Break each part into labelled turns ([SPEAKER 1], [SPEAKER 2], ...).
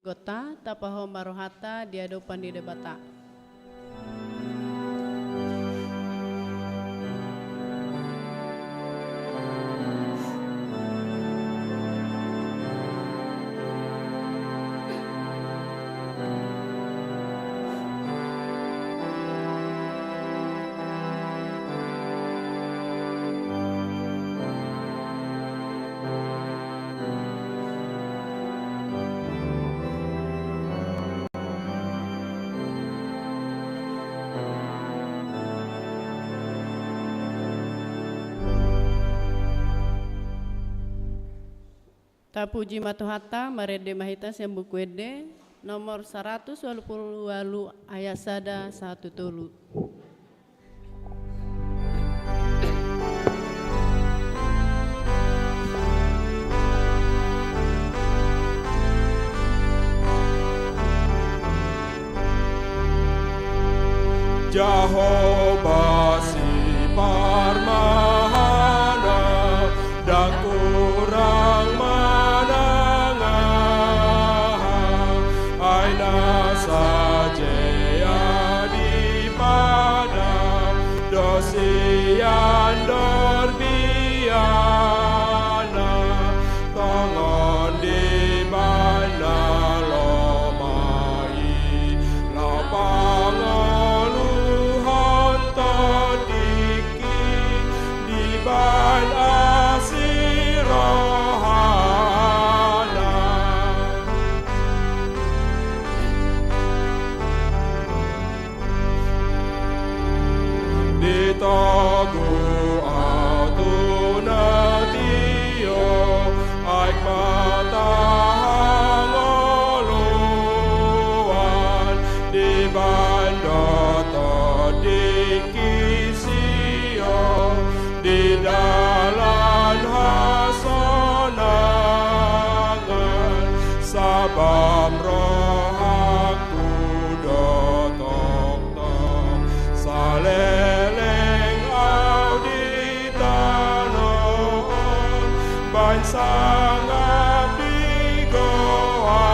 [SPEAKER 1] Gota tapaho marohata diado pandide bata. Tapuji matuhata marede mahita sembukwede nomor 188 ayat sada 1 tulu.
[SPEAKER 2] Jehovah si parmahana dan kurang menengah aina saja di pada dosian dorbiana tangan di bana lomai lapangan ban asirohana ditogu autunatio aik matahangoluan di bandoto dikisio di dalam hasonangan sabam rohaku dotok-tok saleleng auditanon ban sangat digoarna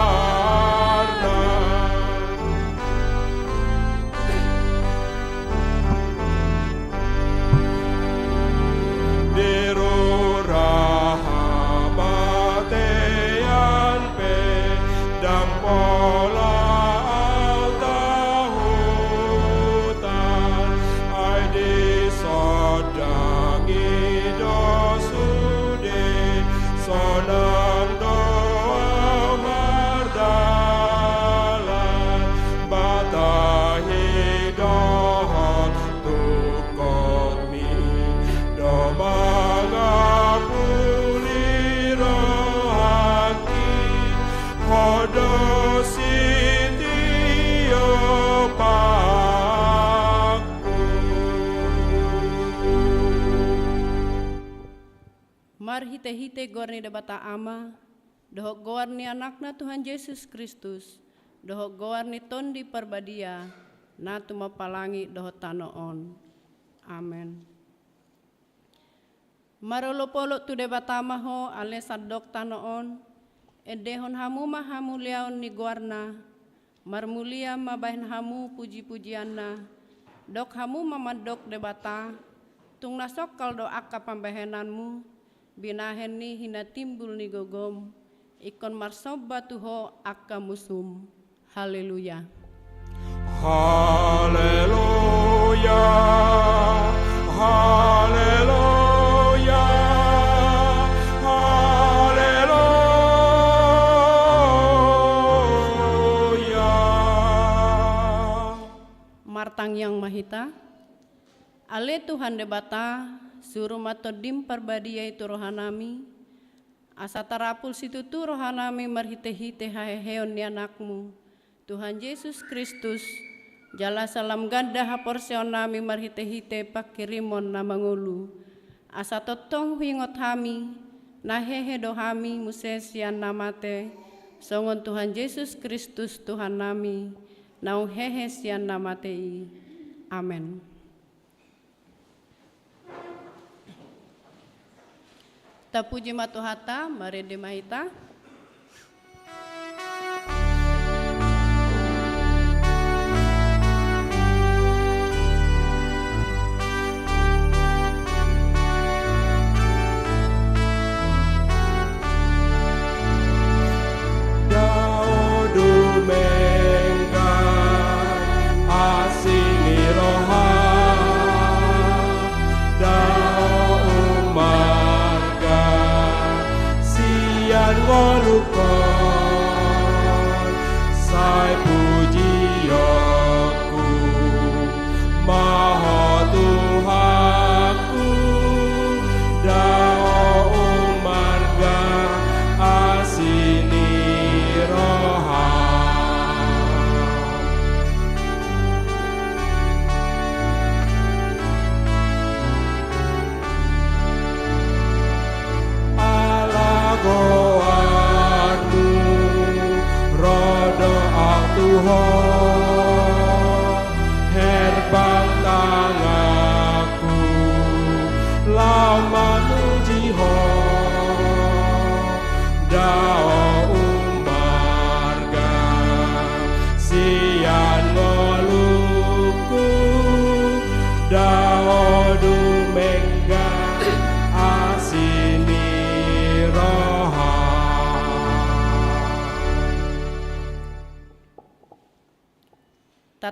[SPEAKER 1] Mar hite-hite gorni debata ama, dohok gorni anakna Tuhan Yesus Kristus, dohok gorni tondi perbadia, natu mapalangi dohok tanoon. Amen. Marolo-polo tu debata maho ale sadok tanoon, edehon hamu mahamu liaon ni gorna, marmulia mabahin hamu puji-pujianna, dok hamu mamadok debata, tung nasok kaldo akka pambahenanmu, binahen ni hina timbul ni gogom ikon marsoba tuho akka musum. Haleluya.
[SPEAKER 2] Haleluya. Haleluya. Haleluya.
[SPEAKER 1] Martang yang mahita ale Tuhan debata suruh matodim perbadia itu rohanami asa tarapul situ tu rohanami marhite-hite haheheon ni anakmu Tuhan Yesus Kristus jala salam ganda haporsionami marhite-hite pakirimon na mangulu asa totong hingot hami nahehe dohami musesian namate songon Tuhan Yesus Kristus Tuhan nami naung hehe sian namatei. Amen. Tapuji matuhata marede mahita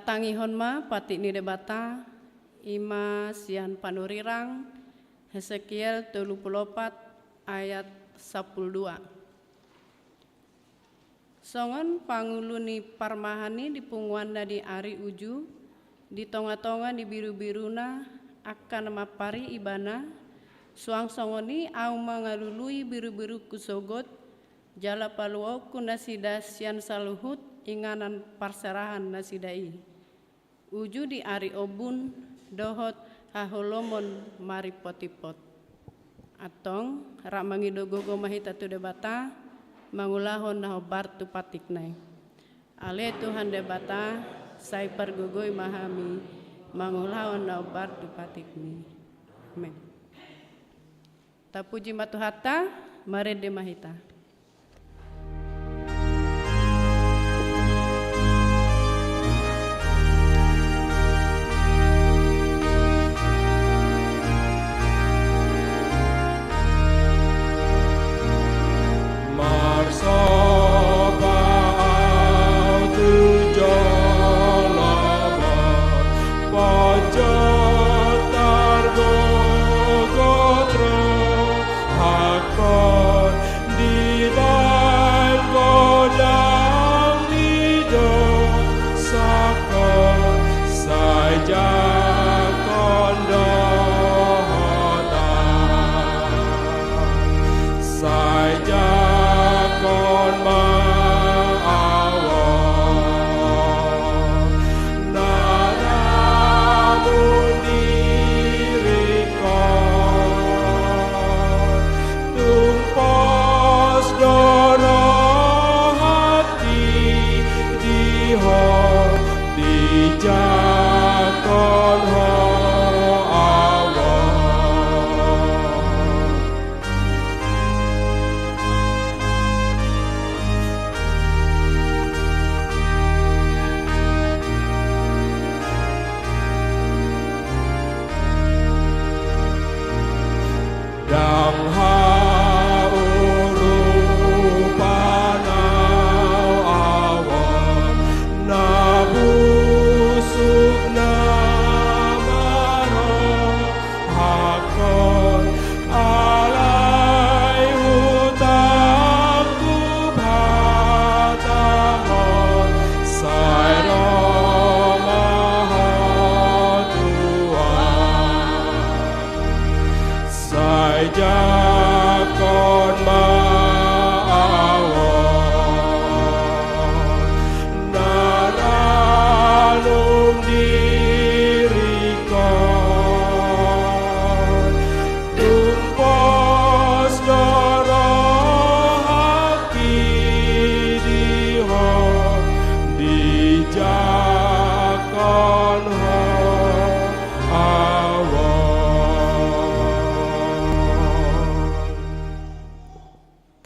[SPEAKER 1] Datangi honma pati ni debata ima sian panurirang Hesekiel 34 ayat 12. Songon panguluni parmahani di punguanda di ari uju di tonga-tonga di biru-biruna akan mapari ibana suang songoni au mangalului biru-biru kusogot jala paluau kunasida sian saluhut inganan parserahan nasidai uju di ari obun dohot haholomon mari potipot atong rak mangidogogo mahita tu debata mangulahon naho bartu patiknai ale Tuhan debata sai pergogoi mahami mangulahon naho bartu patikni amen. Tapuji matuhata marede mahita.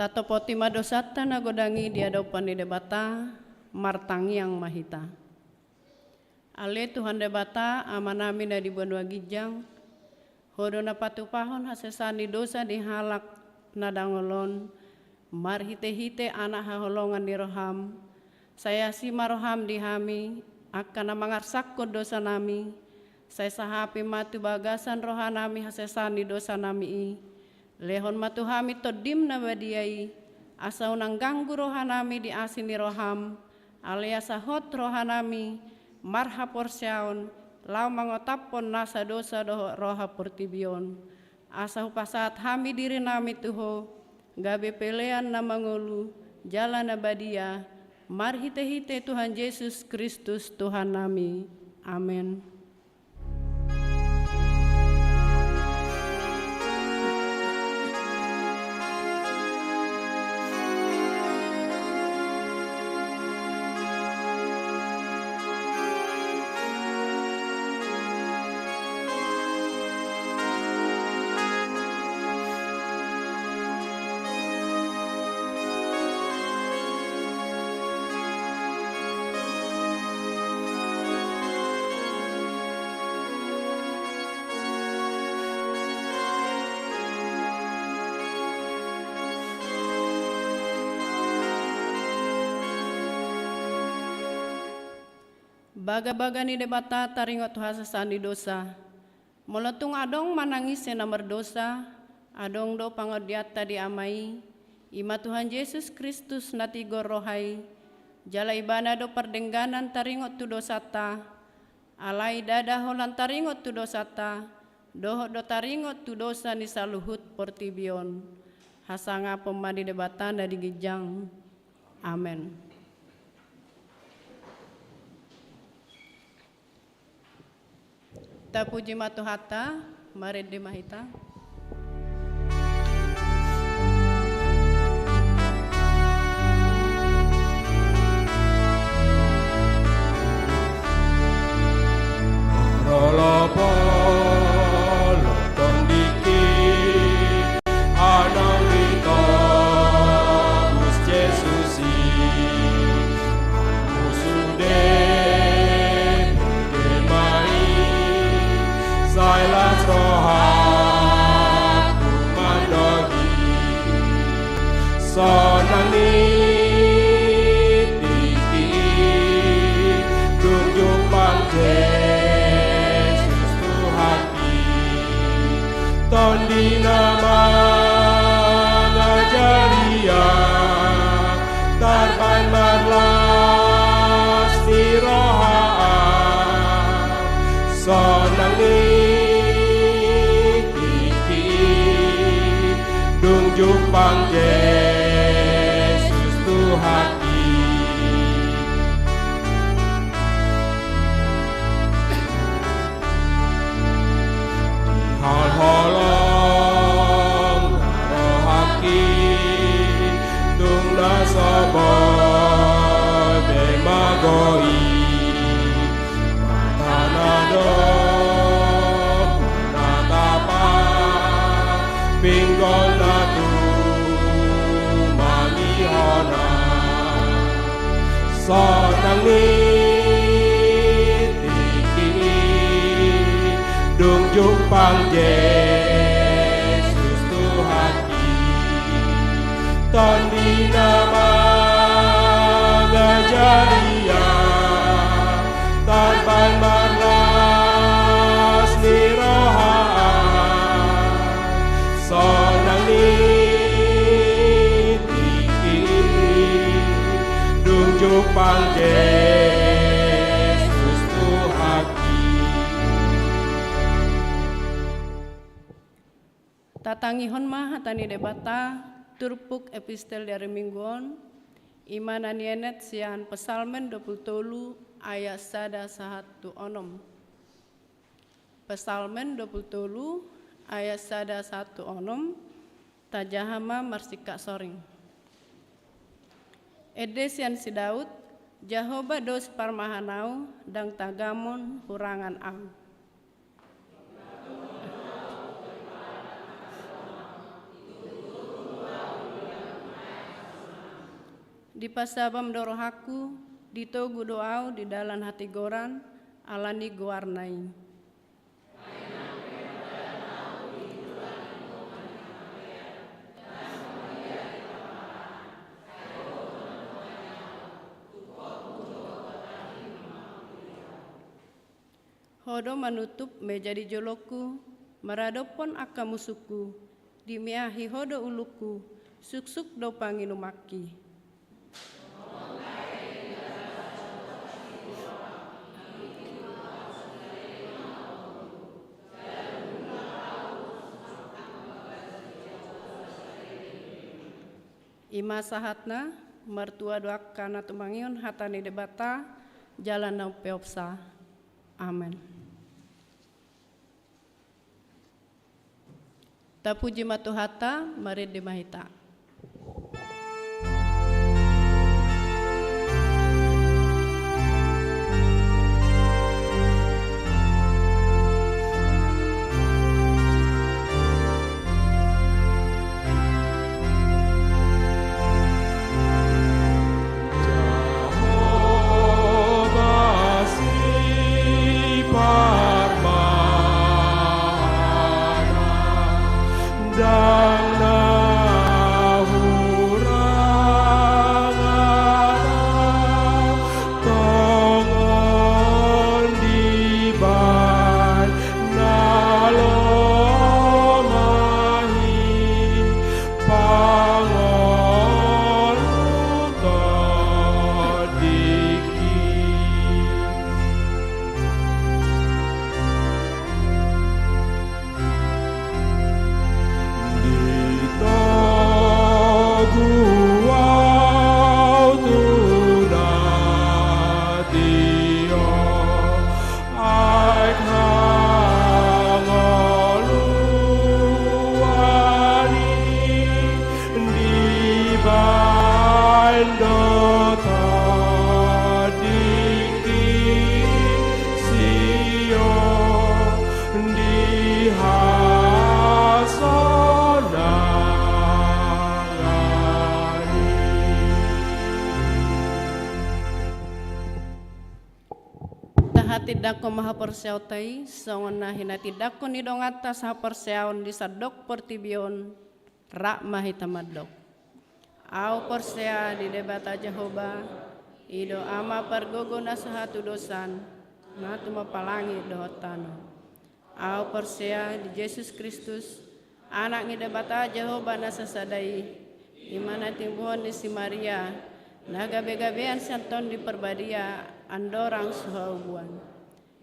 [SPEAKER 1] Tato poti madosata nagodangi diadaupan di debata martangi yang mahita. Ale Tuhan debata amanami na di buan wagijang hodo na patupahon hasesani dosa dihalak nadangolon marhite-hite anak haholongan di roham saya si maroham dihami akan mangarsakko dosa nami saya sahapi matu bagasan rohanami hasesani dosa nami i lehon matuhami todim na badiai asa unang ganggu rohanami di asini roham alias sahot rohanami marha porsyaon lau mangotapon nasa dosa doho roha portibion asa upasat hami diri nami tuho gabe pelean na mangulu jalan na badia marhite-hite Tuhan Yesus Kristus Tuhan nami amen. Baga-baga ni debata taringot hasasani dosa. Molotung adong manangis na merdosa, adong do pangodiata di amai, ima Tuhan Yesus Kristus natigor rohai, jala ibana do perdengganan taringot tu dosata, alai dada holan taringot tu dosata, doho do taringot tu dosa ni saluhut portibion, hasanga pemadi debatan dari gijang. Amen. Ta puji matuhata, mari dimahita.
[SPEAKER 2] Rolopo lotong dikit anang rito Gus Yesusi musude gemai sailas rohat mandogi sonani tiki tunjuk pangke Tondi nama ngajaria tarban marlas di rohaan sonang tiki dung jupang Yesus Tuhan holong rohaki tungna soboy bemagoi matanado natapa pinggol natu manihona sonangi dung jupang Yesus Tuhan tondi nama ngajaria tanpa marlas ni rohaan sonang tiki dung jupang Yesus Tuhan.
[SPEAKER 1] Tatangihon mah hatani debata turpuk epistel dari mingguon iman anienet sian pesalmen 27 ayat 1-1 onom. Pesalmen 27 ayat 1-1 onom tajahama marsika soring. Ede sian si Daud Jahoba dos parmahanau dang tagamon hurangan am. Di pasabam dorohaku, di togu doau di dalam hati goran, alani guarnai. Hodo manutup meja di joloku, meradopon aka musuku, dimiahi hodo uluku, suksuk do panginumaki. Ima sahatna mertua doakan atau mangion hatani debata jalan nau peopsa. Amin. Tapuji matuhata mari dimahita.
[SPEAKER 2] Dan
[SPEAKER 1] tidakku maha persiautai, songon hina tidakku ni dong atas ha persiaon di sadok pertibion, rak mahita madok. Au persea di debata Jehovah, ido ama pergogo na sahatu dosan, na tumapalangi dohotano. Au persea di Yesus Kristus, anak ni debata Jehovah na sasadai, imana timbuhon di si Maria, na gabe-gabean santon di perbadia, andorang suhaubuan.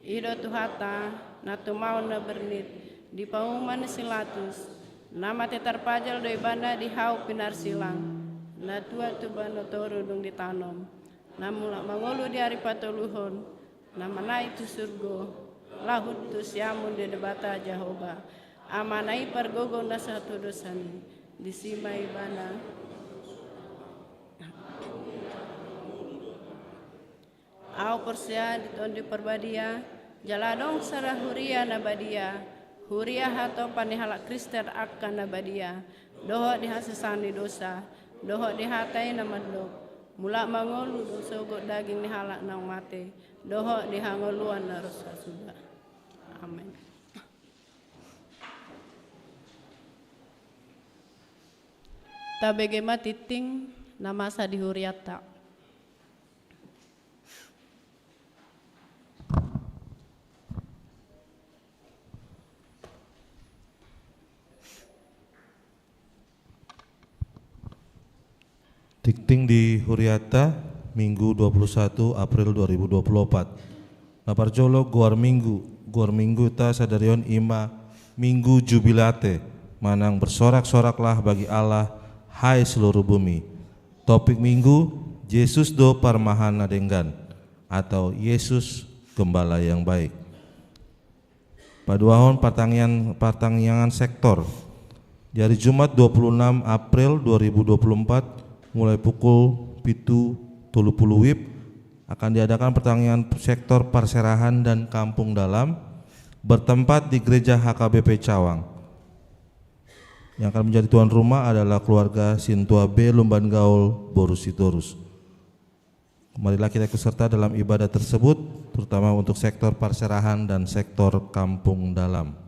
[SPEAKER 1] Ido tuhata, na tumau na bernit, di pauman silatus, nama tetarpajal doi banda di hau pinar silang, na tua tubano toru dung ditanom, na mula mangolu di hari patoluhon, na manai tu surgo, lahut tu siamun di debata Jehovah, amanai pergogo na satu dosani, disimai bana. Au persea ditondi perbadia, jaladong sarah huria nabadia, huria hato panihalak Kristen akan nabadia, doho dihasesani dosa, doho dihatai namadlok, mulak mangolu dosogot daging dihalak nang mate, doho dihangoluan na rosa sudah. Amin. Tabegema titing namasa dihuriata.
[SPEAKER 3] Tikting di Huriata, Minggu 21 April 2024. Naparjolo guar minggu ta sadarion ima minggu jubilate, manang bersorak-soraklah bagi Allah, hai seluruh bumi. Topik minggu, Yesus do Parmahana Denggan, atau Yesus Gembala yang baik. Paduahon pertanyaan sektor, di hari Jumat 26 April 2024, mulai pukul 7.30 WIB akan diadakan pertandingan sektor Parserahan dan Kampung Dalam bertempat di Gereja HKBP Cawang. Yang akan menjadi tuan rumah adalah keluarga Sintua B Lumban Gaul Borusitorus. Marilah kita ikut serta dalam ibadah tersebut, terutama untuk sektor Parserahan dan sektor Kampung Dalam.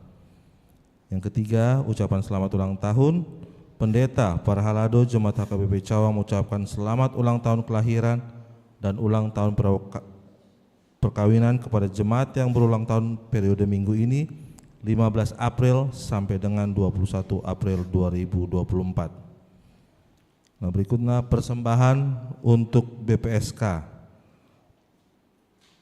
[SPEAKER 3] Yang ketiga, ucapan selamat ulang tahun. Pendeta Parhalado Jemaat HKBP Cawang mengucapkan selamat ulang tahun kelahiran dan ulang tahun perkawinan kepada jemaat yang berulang tahun periode minggu ini 15 April sampai dengan 21 April 2024. Nah, berikutnya persembahan untuk BPSK.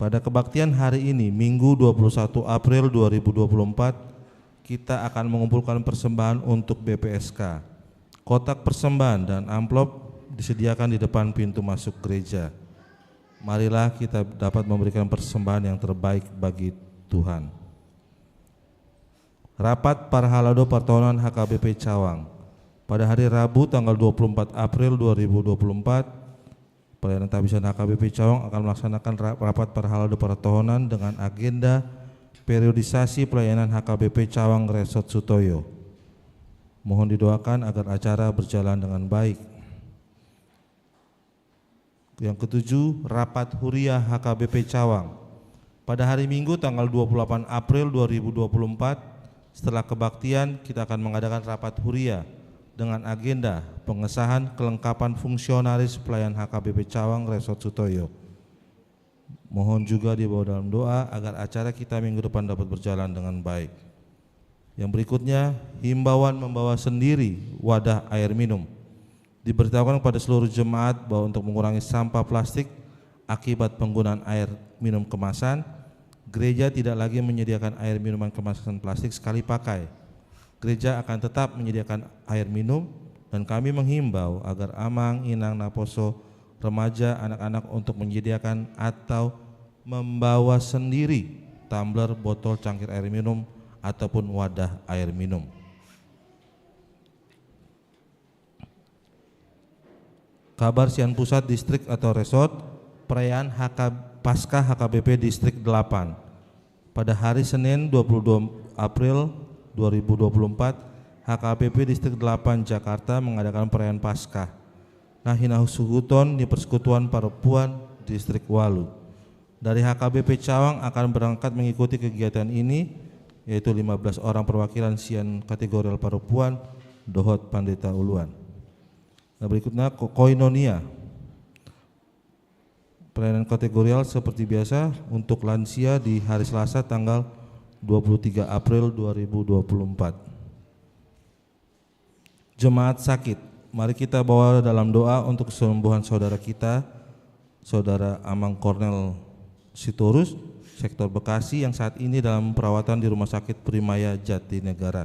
[SPEAKER 3] Pada kebaktian hari ini Minggu 21 April 2024 kita akan mengumpulkan persembahan untuk BPSK. Kotak persembahan dan amplop disediakan di depan pintu masuk gereja. Marilah kita dapat memberikan persembahan yang terbaik bagi Tuhan. Rapat Parhalado Pertahunan HKBP Cawang. Pada hari Rabu tanggal 24 April 2024, pelayanan tabisan HKBP Cawang akan melaksanakan rapat Parhalado Pertahunan dengan agenda periodisasi pelayanan HKBP Cawang Resort Sutoyo. Mohon didoakan agar acara berjalan dengan baik. Yang ketujuh, rapat Huria HKBP Cawang. Pada hari Minggu tanggal 28 April 2024, setelah kebaktian kita akan mengadakan rapat Huria dengan agenda pengesahan kelengkapan fungsionaris pelayan HKBP Cawang Resort Sutoyo. Mohon juga dibawa dalam doa agar acara kita minggu depan dapat berjalan dengan baik. Yang berikutnya, himbauan membawa sendiri wadah air minum. Diberitahukan kepada seluruh jemaat bahwa untuk mengurangi sampah plastik akibat penggunaan air minum kemasan, gereja tidak lagi menyediakan air minuman kemasan plastik sekali pakai. Gereja akan tetap menyediakan air minum dan kami menghimbau agar amang, inang, naposo, remaja, anak-anak untuk menyediakan atau membawa sendiri tumbler, botol, cangkir air minum ataupun wadah air minum. Kabar Sian Pusat Distrik atau Resort, perayaan Paskah HKBP Distrik 8. Pada hari Senin 22 April 2024, HKBP Distrik 8 Jakarta mengadakan perayaan Paskah. Nah, hina suhuton di Persekutuan Perempuan Distrik Walu. Dari HKBP Cawang akan berangkat mengikuti kegiatan ini, yaitu 15 orang perwakilan Sian Kategorial Perempuan, Dohot Pandeta Uluan. Nah, berikutnya Koinonia. Pelayanan kategorial seperti biasa untuk lansia di hari Selasa tanggal 23 April 2024. Jemaat sakit, mari kita bawa dalam doa untuk kesembuhan saudara kita, Saudara Amang Kornel Sitorus, sektor Bekasi yang saat ini dalam perawatan di Rumah Sakit Primaya Jatinegara.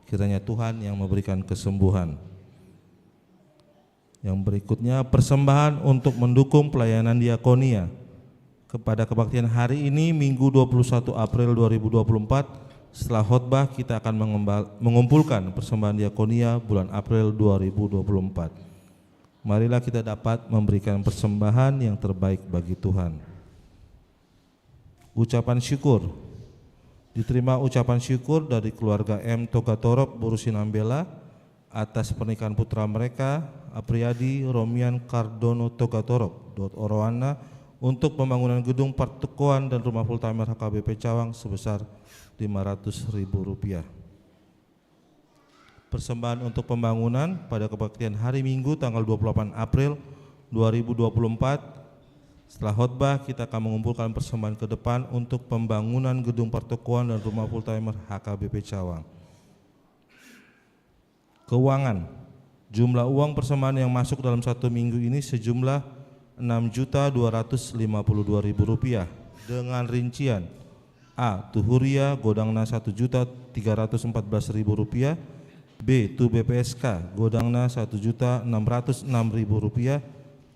[SPEAKER 3] Kiranya Tuhan yang memberikan kesembuhan. Yang berikutnya persembahan untuk mendukung pelayanan diakonia. Kepada kebaktian hari ini Minggu 21 April 2024, setelah khotbah kita akan mengumpulkan persembahan diakonia bulan April 2024. Marilah kita dapat memberikan persembahan yang terbaik bagi Tuhan. Ucapan syukur. Diterima ucapan syukur dari keluarga M. Togatorop Burusinambela atas pernikahan putra mereka Apriyadi Romian Cardono Togatorop Orowana untuk pembangunan gedung pertukuan dan rumah full timer HKBP Cawang sebesar Rp500.000. Persembahan untuk pembangunan pada kebaktian hari Minggu tanggal 28 April 2024. Setelah khotbah kita akan mengumpulkan persembahan ke depan untuk pembangunan gedung pertukuan dan rumah full timer HKBP Cawang. Keuangan. Jumlah uang persembahan yang masuk dalam 1 minggu ini sejumlah Rp6.252.000 dengan rincian: A. Tuhuria Godangna Rp1.314.000, B. Tu BPSK Godangna Rp1.606.000,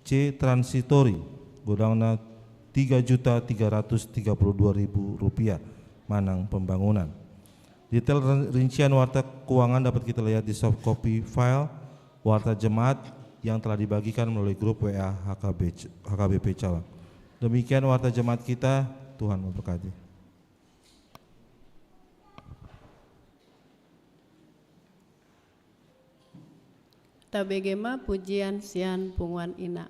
[SPEAKER 3] C. Transitori Godangna Rp3.332.000 Manang Pembangunan. Detail rincian warta keuangan dapat kita lihat di soft copy file warta jemaat yang telah dibagikan melalui grup WA HKBP Cawang. Demikian warta jemaat kita, Tuhan memberkati.
[SPEAKER 1] Tabegema pujian sian punguan ina.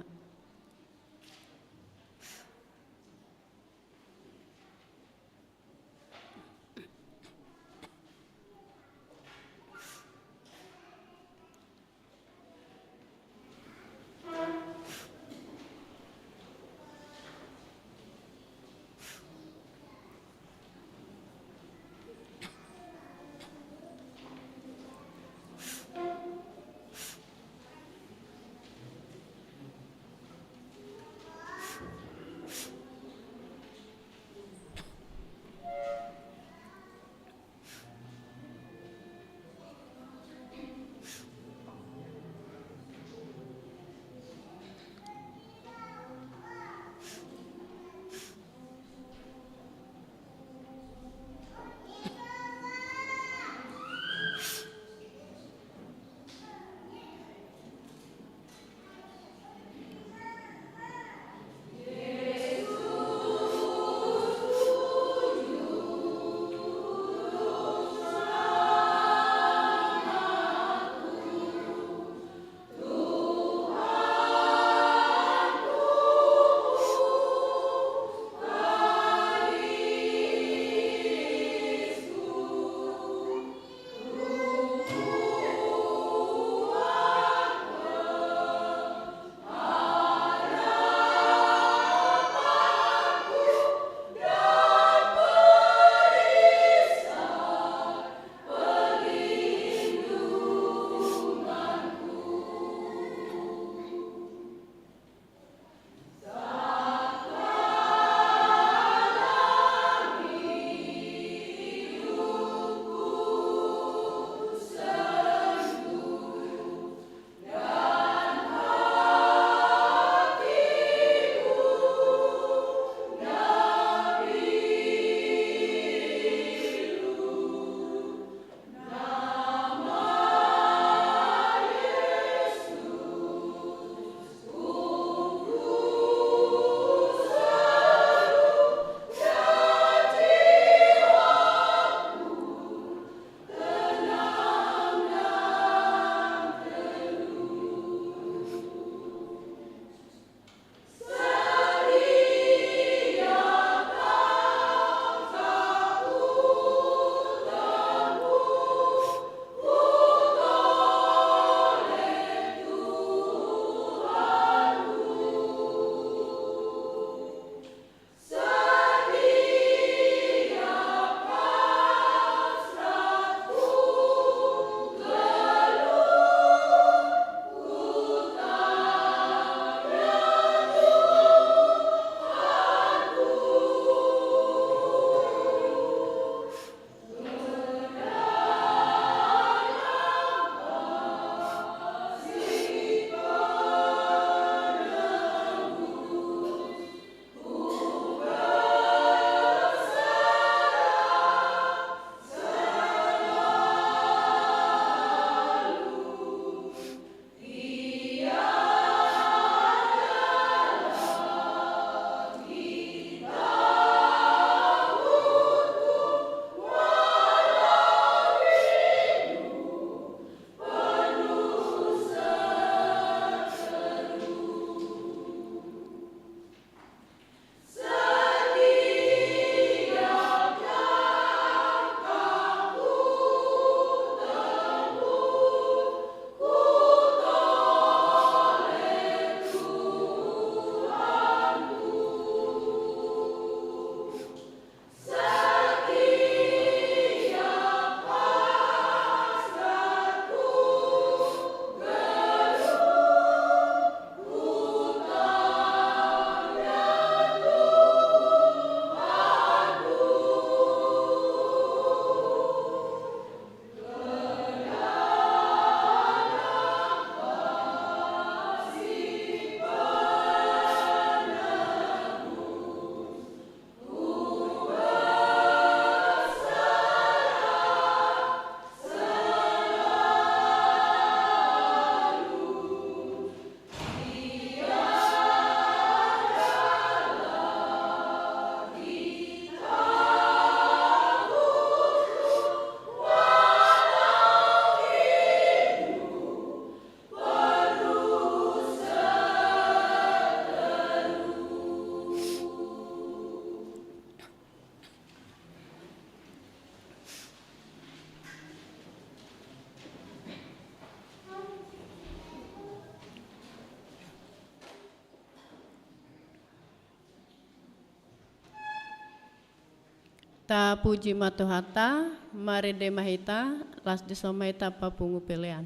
[SPEAKER 1] Ta puji matuhata, mari de mahita, las de somaita papungu pelean.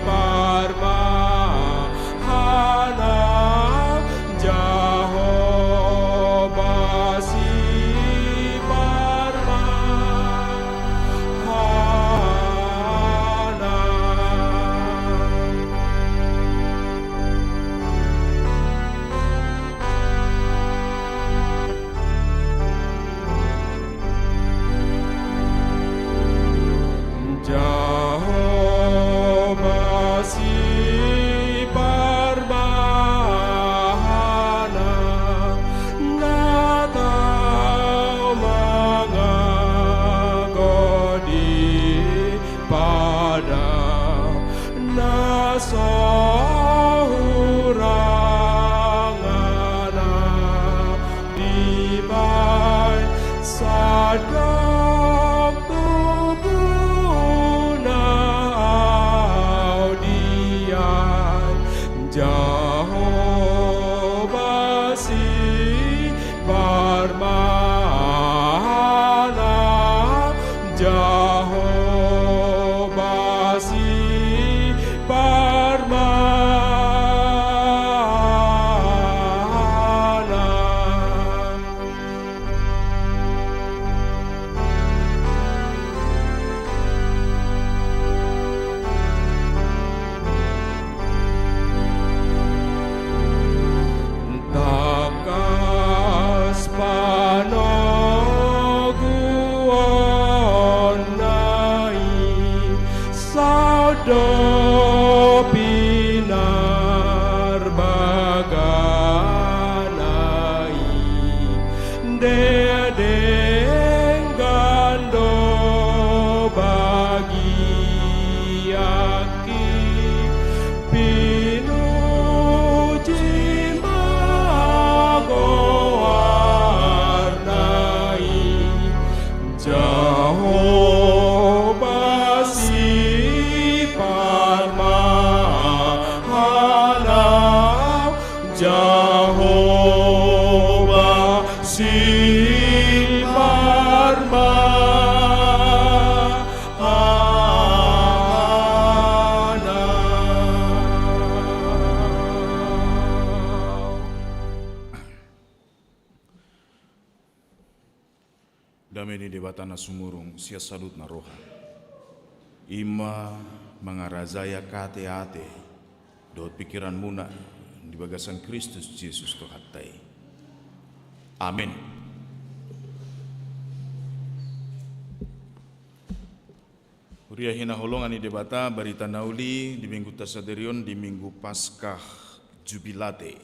[SPEAKER 2] Parma Hana ganai de dengan do bagi aki pinuji magowarnai Jehovah si parmahana Jehovah si
[SPEAKER 4] Dameni debatana sumurung sia salut na roha. Ima mangarazaya kate ate dot pikiran muna di bagasan Kristus Yesus Tuhatai. Amin. Uria hina holongan di debata barita nauli di minggu tasaderion di minggu Paskah Jubilate.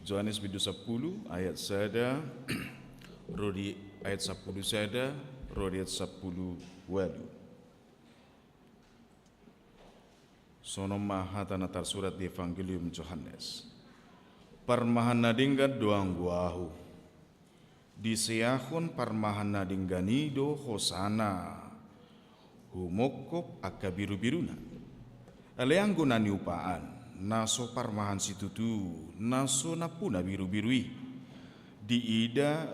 [SPEAKER 4] Yohanes bidu 10 ayat sada Rodi ayat 10 sada Rodi ayat 10 walu. Sono mahata natar surat di Evangelium Yohanes. Parmahan nadinggan doang guahu. Diseahon parmahan nadinganido hosana. Humokop aka biru-biruna. Aleang gunani upaan. Naso parmahan situtu. Naso napuna biru-birui. Diida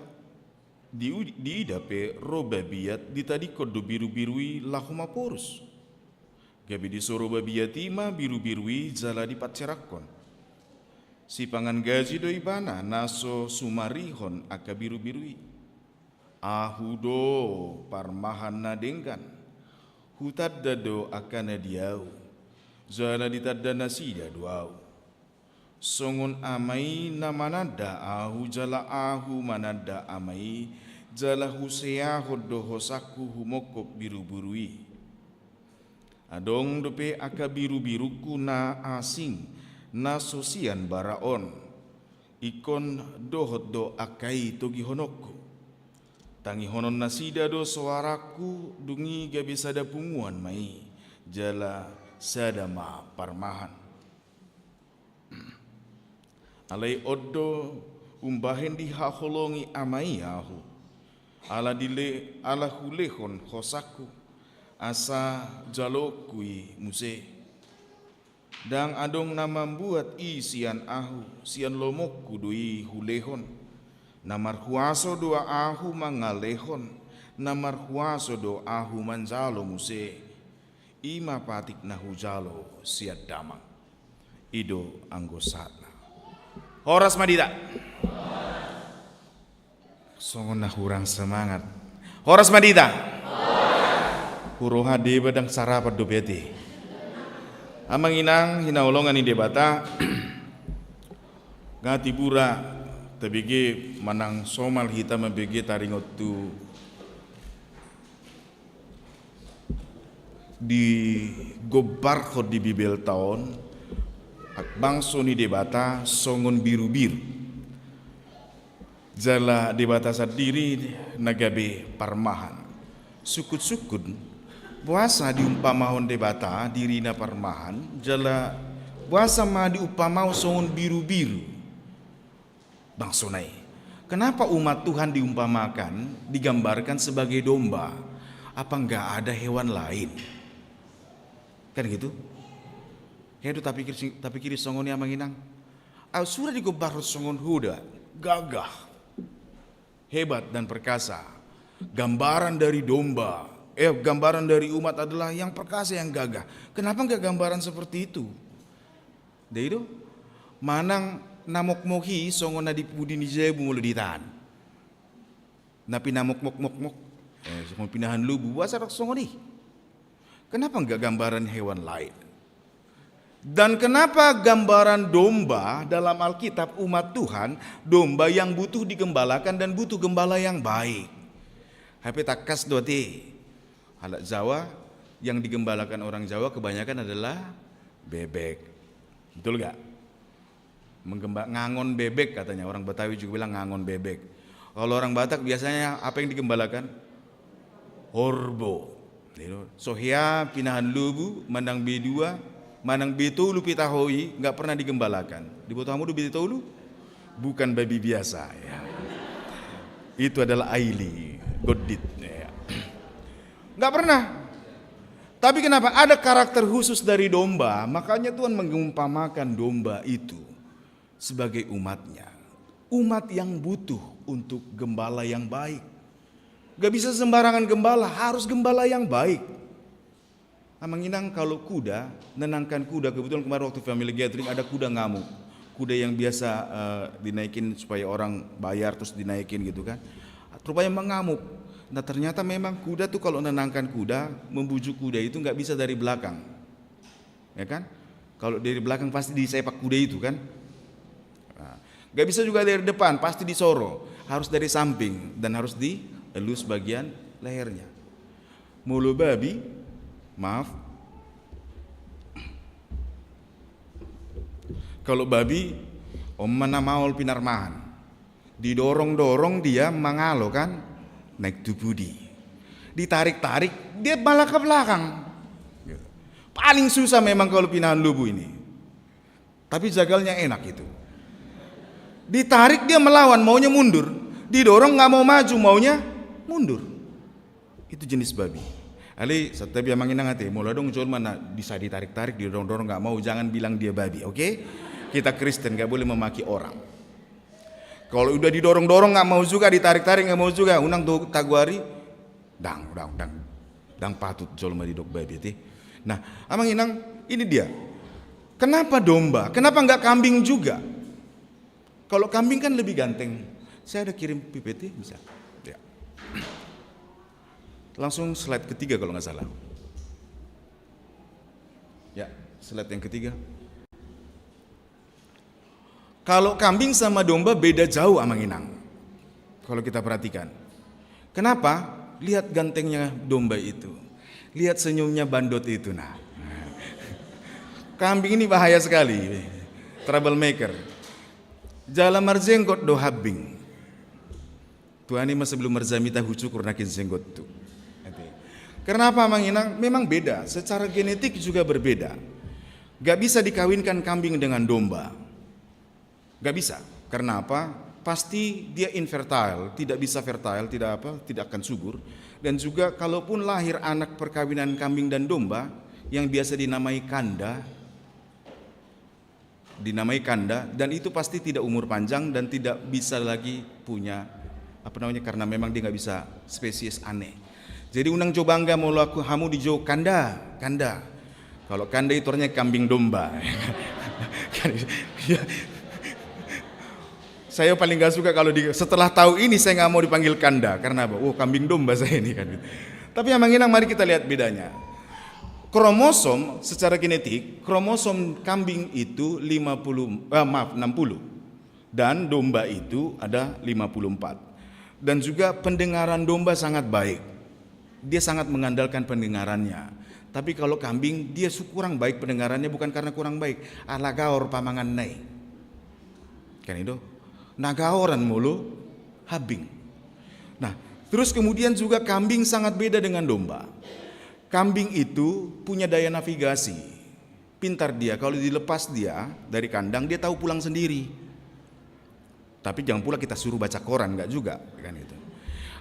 [SPEAKER 4] pe robabiat ditadi kodo biru-birui lahuma porus. Gabi disuruh babiati ma biru-birui jala di pacerakon. Si pangan gaji doi bana naso sumarihon aka biru-birui. Ahudo parmahan nadenggan. Hutad dado akana diau. Jala ditadda nasida duau. Songon amai namanada ahu jala ahu manada amai jala husea hodo hosaku humokop biru-birui. Adong dope aka biru-biruku na asing na sosian baraon ikon dohot do akai togi honokku tangi honon nasida do suaraku dungi gabi sada punguan mai jala sadama parmahan alai oddo umbahen di haholongi amai ahu ala hulehon hosaku asa jalokui muse dang adong nama buat isian ahu sian lomokku dui hulehon namar huaso doa ahu mangalehon namar huaso do ahu manjalo muse ima patik nahu jalo siat damang ido anggosatna horas madida songon nahurang semangat horas madida Huroha deba dang sarapat do bete. Amang inang hinaulongan ni debata ngati bura tabige manang somal hita mabege taringot tu di gobar khod di bibel taon ak bangso ni debata songon biru-biru jala debata sadiri nagabe parmahan sukut-sukut puasa diumpamahon debata dirina parmahan jala puasa ma diumpamau songon biru-biru bangso nai kenapa umat Tuhan diumpamakan digambarkan sebagai domba apa enggak ada hewan lain kan gitu kayak itu tapi kiri songon yang manginang sudah digobarot songon huda gagah hebat dan perkasa gambaran dari domba gambaran dari umat adalah yang perkasa yang gagah. Kenapa enggak gambaran seperti itu? Daido manang namok mohi songon na dipudi ni jebu mulu ditan. Napi namok mok songon pinahan lubu buasa rak songon ni. Kenapa enggak gambaran hewan lain? Dan kenapa gambaran domba dalam Alkitab umat Tuhan domba yang butuh digembalakan dan butuh gembala yang baik. Hape takas dote. Alat Jawa yang digembalakan orang Jawa kebanyakan adalah bebek. Betul gak? ngangon bebek katanya, orang Betawi juga bilang ngangon bebek. Kalau orang Batak biasanya apa yang digembalakan? Orbo. Sohia pinahan lubu, mandang B2, mandang B2 pitahoi, nggak pernah digembalakan. Di Botamu B2 bukan babi biasa ya. Itu adalah aili, godit ya. Nggak pernah. Tapi kenapa? Ada karakter khusus dari domba, makanya Tuhan mengumpamakan domba itu sebagai umatnya. Umat yang butuh untuk gembala yang baik. Gak bisa sembarangan gembala, harus gembala yang baik. Manginang kalau kuda, nenangkan kuda, kebetulan kemarin waktu family gathering ada kuda ngamuk. Kuda yang biasa dinaikin supaya orang bayar terus dinaikin gitu kan. Rupanya mengamuk. Nah ternyata memang kuda tuh kalau nenangkan kuda, membujuk kuda itu gak bisa dari belakang. Ya kan? Kalau dari belakang pasti disepak kuda itu kan. Nah, gak bisa juga dari depan, pasti disoro. Harus dari samping dan harus dielus bagian lehernya. Mulu babi, maaf. Kalau babi, mana maul pinarmahan. Didorong-dorong dia mangalo kan, naik tubudi. Ditarik-tarik, dia malah ke belakang. Paling susah memang kalau pinahan lubu ini. Tapi jagalnya enak itu. Ditarik dia melawan, maunya mundur. Didorong nggak mau maju, maunya mundur. Itu jenis babi. Ali setiap yang manginang hati, mulai dong jual mana bisa ditarik-tarik, didorong-dorong nggak mau, jangan bilang dia babi, oke? Kita Kristen nggak boleh memaki orang. Kalau udah didorong-dorong nggak mau juga, ditarik-tarik nggak mau juga, unang tuh taguari, dang patut jual di dok babi ti. Nah, manginang ini dia. Kenapa domba? Kenapa nggak kambing juga? Kalau kambing kan lebih ganteng. Saya ada kirim PPT bisa. Ya. Langsung slide ketiga kalau nggak salah. Ya, slide yang ketiga. Kalau kambing sama domba beda jauh amanginang. Kalau kita perhatikan. Kenapa? Lihat gantengnya domba itu. Lihat senyumnya bandot itu. Nah. Kambing ini bahaya sekali. Troublemaker. Jala marzenggot do habing. Tuhan ini sebelum merzamita hucukur nakin zenggot tu. Karena apa manginang? Memang beda. Secara genetik juga berbeda. Gak bisa dikawinkan kambing dengan domba. Gak bisa. Karena apa? Pasti dia infertile, tidak bisa fertile, tidak akan subur. Dan juga kalaupun lahir anak perkawinan kambing dan domba yang biasa dinamai kanda, dan itu pasti tidak umur panjang dan tidak bisa lagi punya karena memang dia nggak bisa spesies aneh. Jadi unang coba enggak mau laku hamu di jo kanda. Kalau kanda itu artinya kambing domba. Saya paling gak suka kalau setelah tahu ini saya nggak mau dipanggil kanda karena apa? Oh kambing domba saya ini kan. Tapi yang manginang mari kita lihat bedanya. Kromosom secara genetik, kromosom kambing itu 60 dan domba itu ada 54. Dan juga pendengaran domba sangat baik. Dia sangat mengandalkan pendengarannya. Tapi kalau kambing dia kurang baik pendengarannya bukan karena kurang baik. Alagaor pamangan nai. Kan itu? Nagaoran mulu habing. Nah, terus kemudian juga kambing sangat beda dengan domba. Kambing itu punya daya navigasi. Pintar dia, kalau dilepas dia dari kandang dia tahu pulang sendiri. Tapi jangan pula kita suruh baca koran, enggak juga kan itu.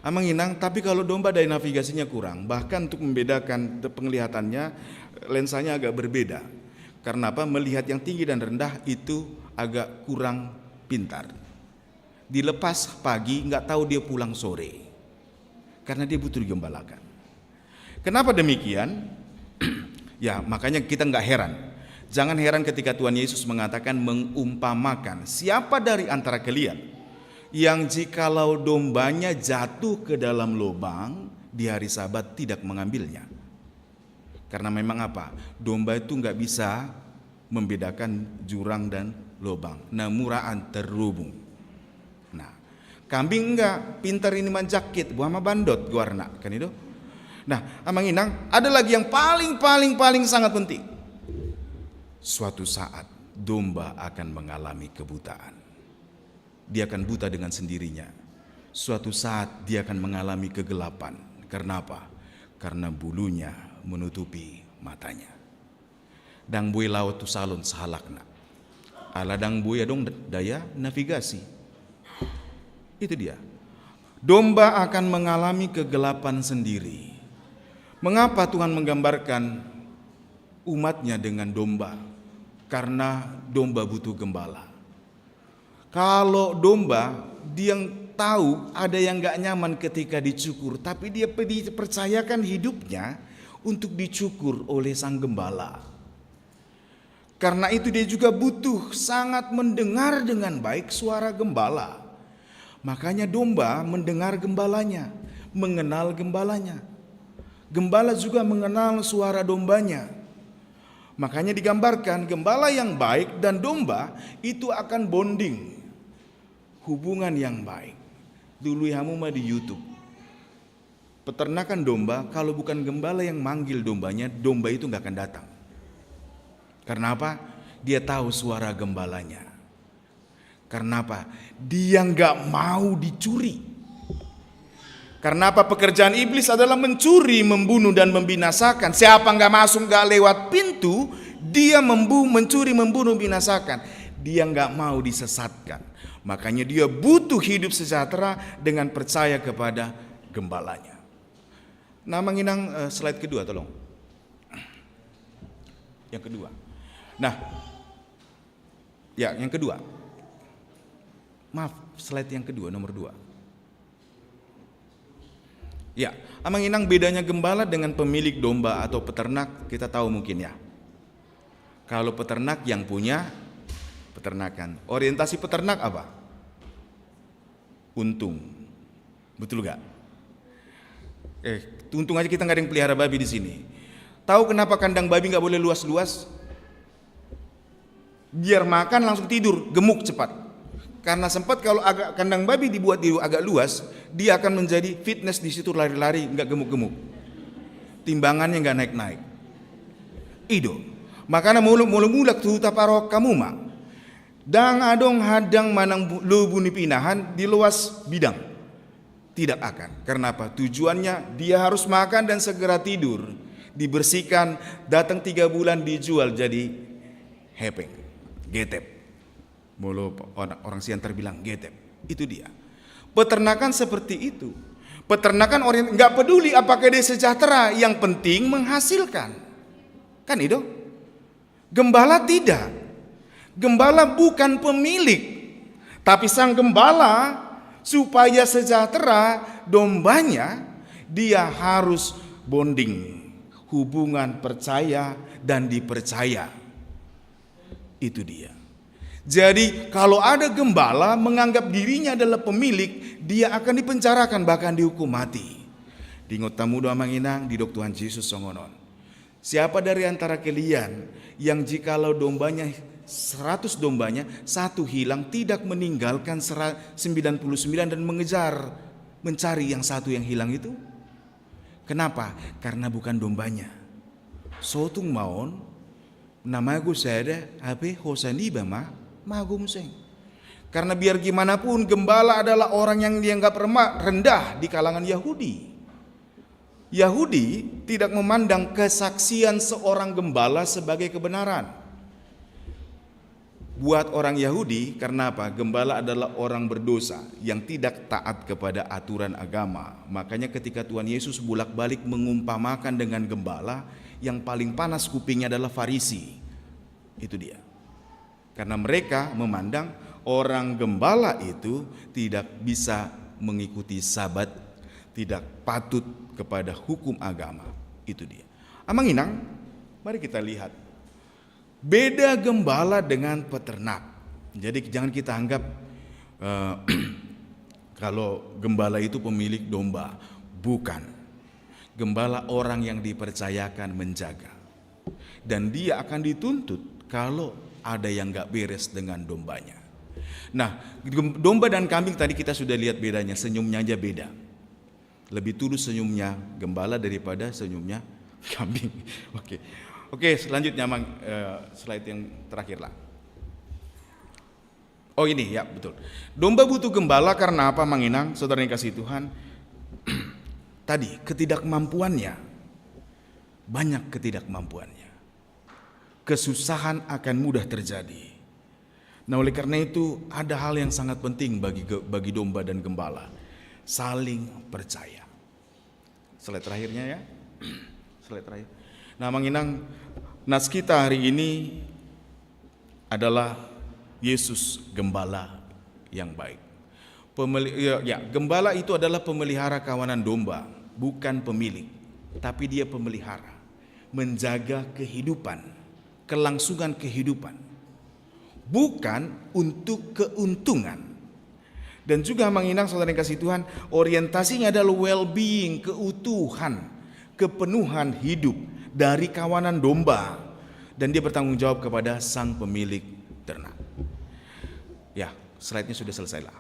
[SPEAKER 4] Manginang, tapi kalau domba daya navigasinya kurang, bahkan untuk membedakan penglihatannya lensanya agak berbeda. Karena apa? Melihat yang tinggi dan rendah itu agak kurang pintar. Dilepas pagi enggak tahu dia pulang sore. Karena dia butuh digembalakan. Kenapa demikian? Ya, makanya kita enggak heran. Jangan heran ketika Tuhan Yesus mengatakan mengumpamakan siapa dari antara kalian yang jikalau dombanya jatuh ke dalam lubang di hari Sabat tidak mengambilnya. Karena memang apa? Domba itu nggak bisa membedakan jurang dan lubang. Nah, muraan terhubung. Nah, kambing enggak pintar ini manjakit, buah ma bandot guarna kan itu. Nah, amanginang ada lagi yang paling sangat penting. Suatu saat domba akan mengalami kebutaan. Dia akan buta dengan sendirinya. Suatu saat dia akan mengalami kegelapan. Karena apa? Karena bulunya menutupi matanya. Dang bui laut tu salon sahalakna. Ala dang bui adong daya navigasi. Itu dia. Domba akan mengalami kegelapan sendiri. Mengapa Tuhan menggambarkan umatnya dengan domba? Karena domba butuh gembala. Kalau domba, dia yang tahu ada yang gak nyaman ketika dicukur, tapi dia percayakan hidupnya untuk dicukur oleh sang gembala. Karena itu dia juga butuh sangat mendengar dengan baik suara gembala. Makanya domba mendengar gembalanya, mengenal gembalanya. Gembala juga mengenal suara dombanya. Makanya digambarkan gembala yang baik dan domba itu akan bonding. Hubungan yang baik. Dulu kamu mah di YouTube. Peternakan domba, kalau bukan gembala yang manggil dombanya, domba itu gak akan datang. Karena apa? Dia tahu suara gembalanya. Karena apa? Dia gak mau dicuri. Karena apa? Pekerjaan iblis adalah mencuri, membunuh, dan membinasakan. Siapa gak masuk, gak lewat pintu, dia mencuri, membunuh, binasakan. Dia gak mau disesatkan. Makanya dia butuh hidup sejahtera dengan percaya kepada gembalanya. Nah, menginang slide kedua, tolong. Yang kedua. Nah, ya yang kedua. Maaf, slide yang kedua, nomor 2. Ya, menginang bedanya gembala dengan pemilik domba atau peternak, kita tahu mungkin ya. Kalau peternak yang punya peternakan. Orientasi peternak apa? Untung. Betul gak? Untung aja kita nggak ada yang pelihara babi di sini. Tahu kenapa kandang babi nggak boleh luas-luas? Biar makan langsung tidur, gemuk cepat. Karena sempat kalau kandang babi dibuat agak luas, dia akan menjadi fitness di situ, lari-lari nggak gemuk-gemuk. Timbangannya nggak naik-naik. Ido. Makanya mulak tu taparok kamu mah. Dang adong hadang manang lubuni pinahan di luas bidang. Tidak akan. Karena apa? Tujuannya dia harus makan dan segera tidur. Dibersihkan, datang 3 bulan dijual jadi hepeng, getep. Mulu orang Siantar bilang getep. Itu dia. Peternakan seperti itu. Peternakan orang nggak peduli apakah dia sejahtera, yang penting menghasilkan. Kan itu? Gembala tidak. Gembala bukan pemilik, tapi sang gembala supaya sejahtera dombanya, dia harus bonding, hubungan percaya dan dipercaya. Itu dia. Jadi kalau ada gembala menganggap dirinya adalah pemilik, dia akan dipenjarakan, bahkan dihukum mati. Di ngotamu doa manginang di dok Tuhan Yesus songonon. Siapa dari antara kalian yang jikalau dombanya 100 dombanya, 1 hilang, tidak meninggalkan 99 dan mencari yang 1 yang hilang itu? Kenapa? Karena bukan dombanya. Sotung maon namaku saya apa hosani bama magum seng. Karena biar gimana pun gembala adalah orang yang dianggap rendah di kalangan Yahudi. Yahudi tidak memandang kesaksian seorang gembala sebagai kebenaran. Buat orang Yahudi, karena apa? Gembala adalah orang berdosa yang tidak taat kepada aturan agama. Makanya ketika Tuhan Yesus bolak-balik mengumpamakan dengan gembala, yang paling panas kupingnya adalah Farisi. Itu dia. Karena mereka memandang orang gembala itu tidak bisa mengikuti Sabat, tidak patut kepada hukum agama. Itu dia. Amanginang, mari kita lihat. Beda gembala dengan peternak. Jadi jangan kita anggap kalau gembala itu pemilik domba. Bukan. Gembala orang yang dipercayakan menjaga. Dan dia akan dituntut kalau ada yang gak beres dengan dombanya. Nah, domba dan kambing tadi kita sudah lihat bedanya. Senyumnya aja beda. Lebih tulus senyumnya gembala daripada senyumnya kambing. Oke, selanjutnya slide yang terakhir lah. Oh ini ya betul. Domba butuh gembala karena apa Manginang? Saudara yang kasih Tuhan. Tadi ketidakmampuannya. Banyak ketidakmampuannya. Kesusahan akan mudah terjadi. Nah oleh karena itu ada hal yang sangat penting bagi domba dan gembala. Saling percaya. Slide terakhirnya ya. Slide terakhir. Nah Manginang, nas kita hari ini adalah Yesus gembala yang baik. Gembala itu adalah pemelihara kawanan domba, bukan pemilik, tapi dia pemelihara, menjaga kehidupan, kelangsungan kehidupan, bukan untuk keuntungan. Dan juga Manginang, saudara yang kasih Tuhan, orientasinya adalah well-being, keutuhan, kepenuhan hidup dari kawanan domba, dan dia bertanggung jawab kepada sang pemilik ternak. Ya, slide-nya sudah selesai lah.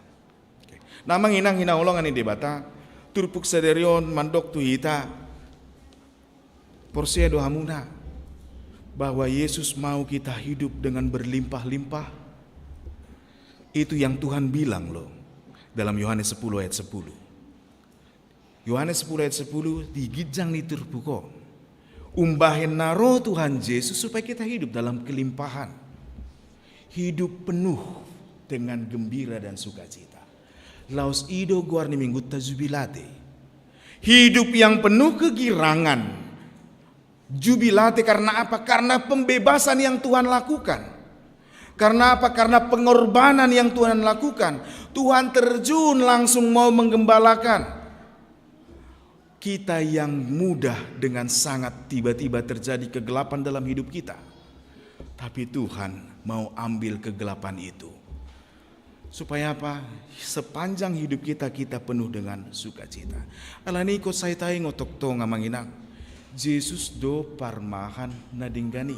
[SPEAKER 4] Okay. Nah, Manginang hinaulongan ini debata, turpuk sederion mandok tuhita, porsia dohamuna, bahwa Yesus mau kita hidup dengan berlimpah-limpah. Itu yang Tuhan bilang loh dalam Yohanes 10 ayat 10. Yohanes 10 ayat 10 digijang di turpuko. Umbahin naro Tuhan Yesus supaya kita hidup dalam kelimpahan. Hidup penuh dengan gembira dan sukacita. Laus ido guarni minggutta jubilate. Hidup yang penuh kegirangan. Jubilate karena apa? Karena pembebasan yang Tuhan lakukan. Karena apa? Karena pengorbanan yang Tuhan lakukan. Tuhan terjun langsung mau menggembalakan. Kita yang mudah dengan sangat tiba-tiba terjadi kegelapan dalam hidup kita. Tapi Tuhan mau ambil kegelapan itu. Supaya apa? Sepanjang hidup kita penuh dengan sukacita. Alani ko saya tayo ngotok to nga Manginang. Yesus do parmahan nadinggani.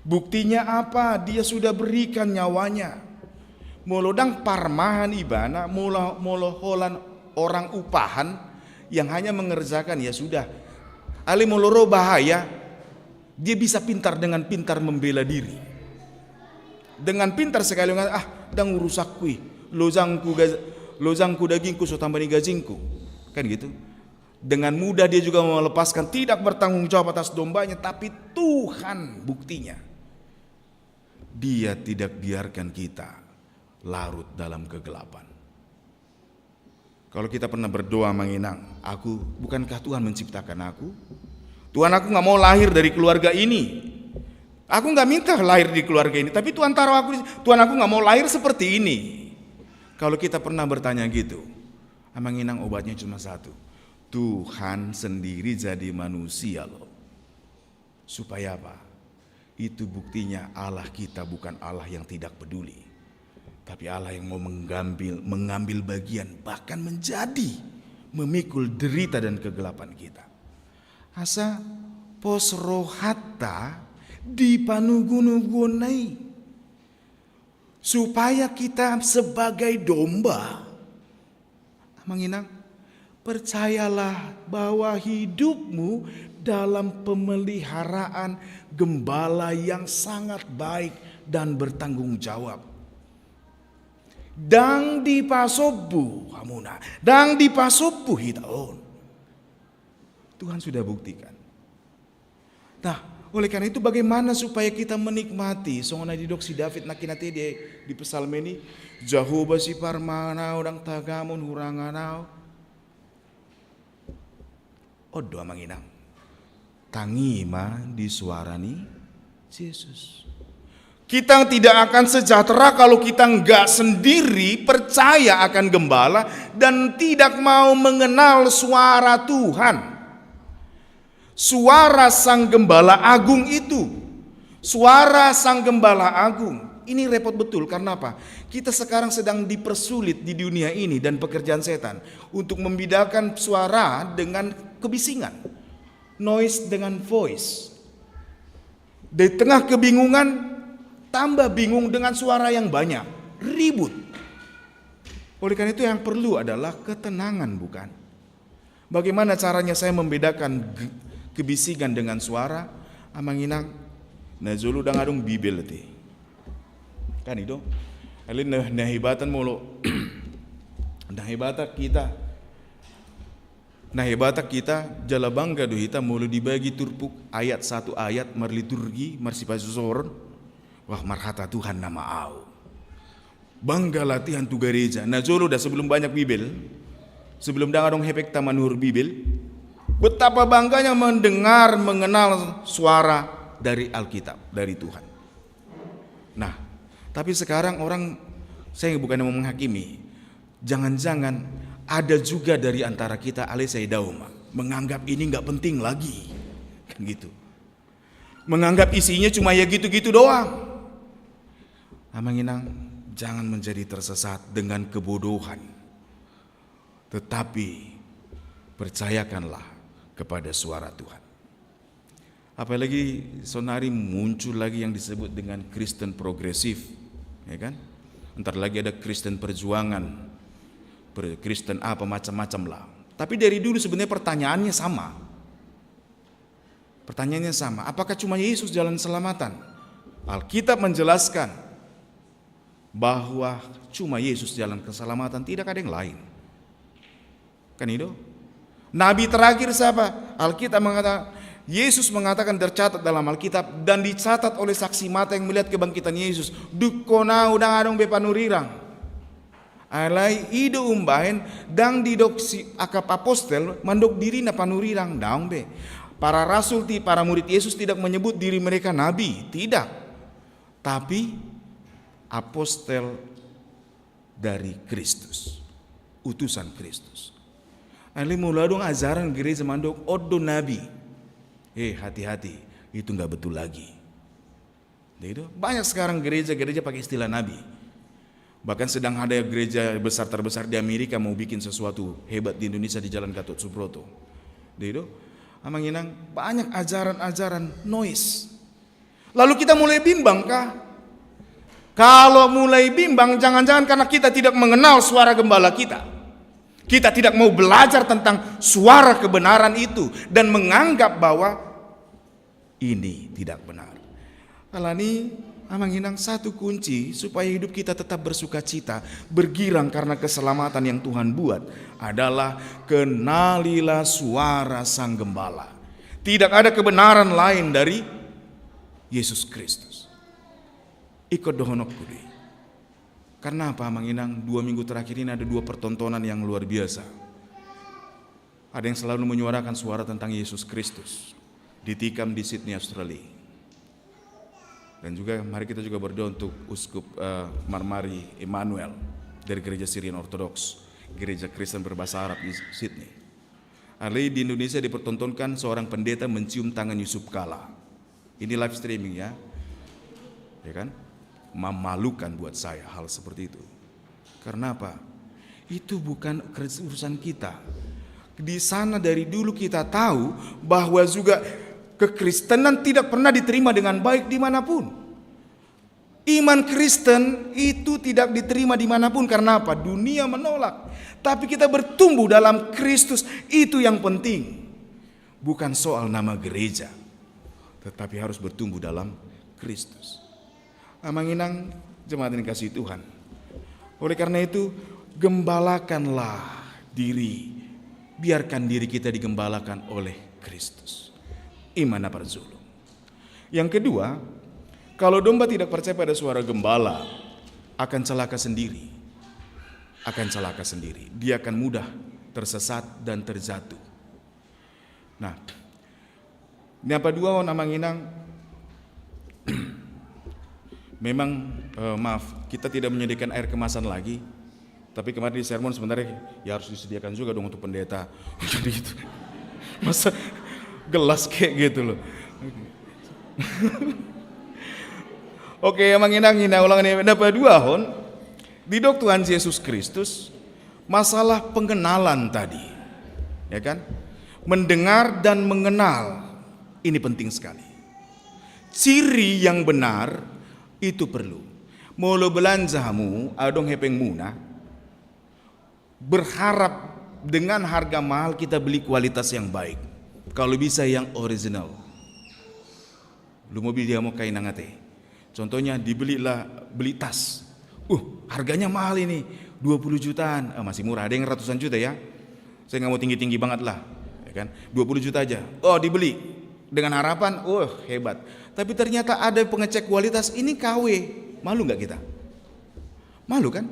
[SPEAKER 4] Buktinya apa? Dia sudah berikan nyawanya. Molodang parmahan ibana, moloholan orang upahan yang hanya mengerjakan ya sudah. Ali moloro bahaya, dia bisa pintar dengan pintar membela diri. Dengan pintar sekali dang urusak kui, lojangku dagingku so tambani gajingku. Kan gitu. Dengan mudah dia juga melepaskan, tidak bertanggung jawab atas dombanya, tapi Tuhan buktinya. Dia tidak biarkan kita larut dalam kegelapan. Kalau kita pernah berdoa Manginang, bukankah Tuhan menciptakan aku? Tuhan, aku gak mau lahir dari keluarga ini. Aku gak minta lahir di keluarga ini, tapi Tuhan taruh aku, Tuhan aku gak mau lahir seperti ini. Kalau kita pernah bertanya gitu, Manginang obatnya cuma satu. Tuhan sendiri jadi manusia loh. Supaya apa? Itu buktinya Allah kita bukan Allah yang tidak peduli. Tapi Allah yang mau mengambil bagian, bahkan memikul derita dan kegelapan kita. Asa posrohata dipanugunugunai. Supaya kita sebagai domba, Manginang, percayalah bahwa hidupmu dalam pemeliharaan gembala yang sangat baik dan bertanggung jawab. Dang dipasobu hamuna, dang dipasobu hitaon. Tuhan sudah buktikan. Nah, oleh karena itu bagaimana supaya kita menikmati songona didok si David nakinate di psalm ini, Jehovah si parmanau dang tagamun huranganau. Odo Manginang. Tangima di suarani Yesus. Kita tidak akan sejahtera kalau kita enggak sendiri percaya akan gembala dan tidak mau mengenal suara Tuhan. Suara Sang Gembala Agung itu. Suara Sang Gembala Agung. Ini repot betul karena apa? Kita sekarang sedang dipersulit di dunia ini dan pekerjaan setan untuk membedakan suara dengan kebisingan. Noise dengan voice. Di tengah kebingungan, tambah bingung dengan suara yang banyak, ribut. Oleh karena itu yang perlu adalah ketenangan, bukan? Bagaimana caranya saya membedakan kebisingan dengan suara? Amanginang, nazulu dangadung bibel te. Kan itu? Alin nahibatan mulu. Nahibata kita jala bangga do hita mulu dibagi turpuk ayat satu ayat marliturgi marsipasusoron. Wah marhata Tuhan nama au. Bangga latihan tu gereja. Nah jolo dah sebelum banyak Bibel, sebelum dah dong hepek tamanur Bibel, betapa bangganya mendengar mengenal suara dari Alkitab, dari Tuhan. Nah, tapi sekarang orang, saya bukan mau menghakimi, jangan-jangan ada juga dari antara kita alesai dauma menganggap ini nggak penting lagi, kan gitu. Menganggap isinya cuma ya gitu-gitu doang. Amanginang, jangan menjadi tersesat dengan kebodohan, tetapi percayakanlah kepada suara Tuhan. Apalagi sonari muncul lagi yang disebut dengan Kristen progresif, ya kan? Entar lagi ada Kristen perjuangan, Kristen apa macam-macam lah. Tapi dari dulu sebenarnya pertanyaannya sama. Pertanyaannya sama. Apakah cuma Yesus jalan keselamatan? Alkitab menjelaskan bahwa cuma Yesus jalan keselamatan, tidak ada yang lain. Kan itu? Nabi terakhir siapa? Alkitab mengatakan, Yesus mengatakan tercatat dalam Alkitab dan dicatat oleh saksi mata yang melihat kebangkitan Yesus. Dukona udang adong bepanurirang. Alai ide umbahen dang didok si akap apostel mandok diri na panurirang daung be. Para rasul para murid Yesus tidak menyebut diri mereka nabi, tidak. Tapi apostel dari Kristus, utusan Kristus. Alai mula dong ajaran gereja mandok odo nabi. Hati-hati, itu nggak betul lagi. Itu banyak sekarang gereja pakai istilah nabi. Bahkan sedang ada gereja besar terbesar di Amerika mau bikin sesuatu hebat di Indonesia di Jalan Gatot Subroto. Itu amanginang banyak ajaran-ajaran noise. Lalu kita mulai bimbang kah? Kalau mulai bimbang jangan-jangan karena kita tidak mengenal suara gembala kita. Kita tidak mau belajar tentang suara kebenaran itu dan menganggap bahwa ini tidak benar. Alani amanginang satu kunci supaya hidup kita tetap bersuka cita, bergirang karena keselamatan yang Tuhan buat adalah kenalilah suara Sang Gembala. Tidak ada kebenaran lain dari Yesus Kristus. Ikut dohonok kudi. Karena apa amanginang 2 minggu terakhir ini ada 2 pertontonan yang luar biasa. Ada yang selalu menyuarakan suara tentang Yesus Kristus. Ditikam di Sydney, Australia. Dan juga mari kita juga berdoa untuk Uskup Marmari Emmanuel dari Gereja Syrian Ortodoks, Gereja Kristen berbahasa Arab di Sydney. Hari di Indonesia dipertontonkan seorang pendeta mencium tangan Yusuf Kala. Ini live streaming ya kan? Memalukan buat saya hal seperti itu. Karena apa? Itu bukan urusan kita. Di sana dari dulu kita tahu bahwa juga kekristenan tidak pernah diterima dengan baik dimanapun. Iman Kristen itu tidak diterima dimanapun. Karena apa? Dunia menolak. Tapi kita bertumbuh dalam Kristus, itu yang penting. Bukan soal nama gereja, tetapi harus bertumbuh dalam Kristus. Amanginang jemaat yang kasih Tuhan. Oleh karena itu, gembalakanlah diri. Biarkan diri kita digembalakan oleh Kristus. Iman apa zulum. Yang kedua, kalau domba tidak percaya pada suara gembala, akan celaka sendiri. Akan celaka sendiri. Dia akan mudah tersesat dan terjatuh. Nah, ini apa dua namanginang? Memang maaf, kita tidak menyediakan air kemasan lagi. Tapi kemarin di sermon sebenarnya ya harus disediakan juga dong untuk pendeta. Jadi itu. Masa gelas kayak gitu loh. Oke, manginang ulangan ini dapat 2 hon. Di dok Tuhan Yesus Kristus masalah pengenalan tadi. Ya kan? Mendengar dan mengenal ini penting sekali. Ciri yang benar itu perlu. Molo belanjamu adong hepeng muna. Berharap dengan harga mahal kita beli kualitas yang baik. Kalau bisa yang original. Lu mobil dia mau kain ngate. Contohnya beli tas. Harganya mahal ini, 20 jutaan. Masih murah, ada yang ratusan juta ya. Saya nggak mau tinggi-tinggi banget lah, ya kan? 20 juta aja. Dibeli dengan harapan, hebat. Tapi ternyata ada pengecek kualitas, ini KW. Malu nggak kita? Malu kan?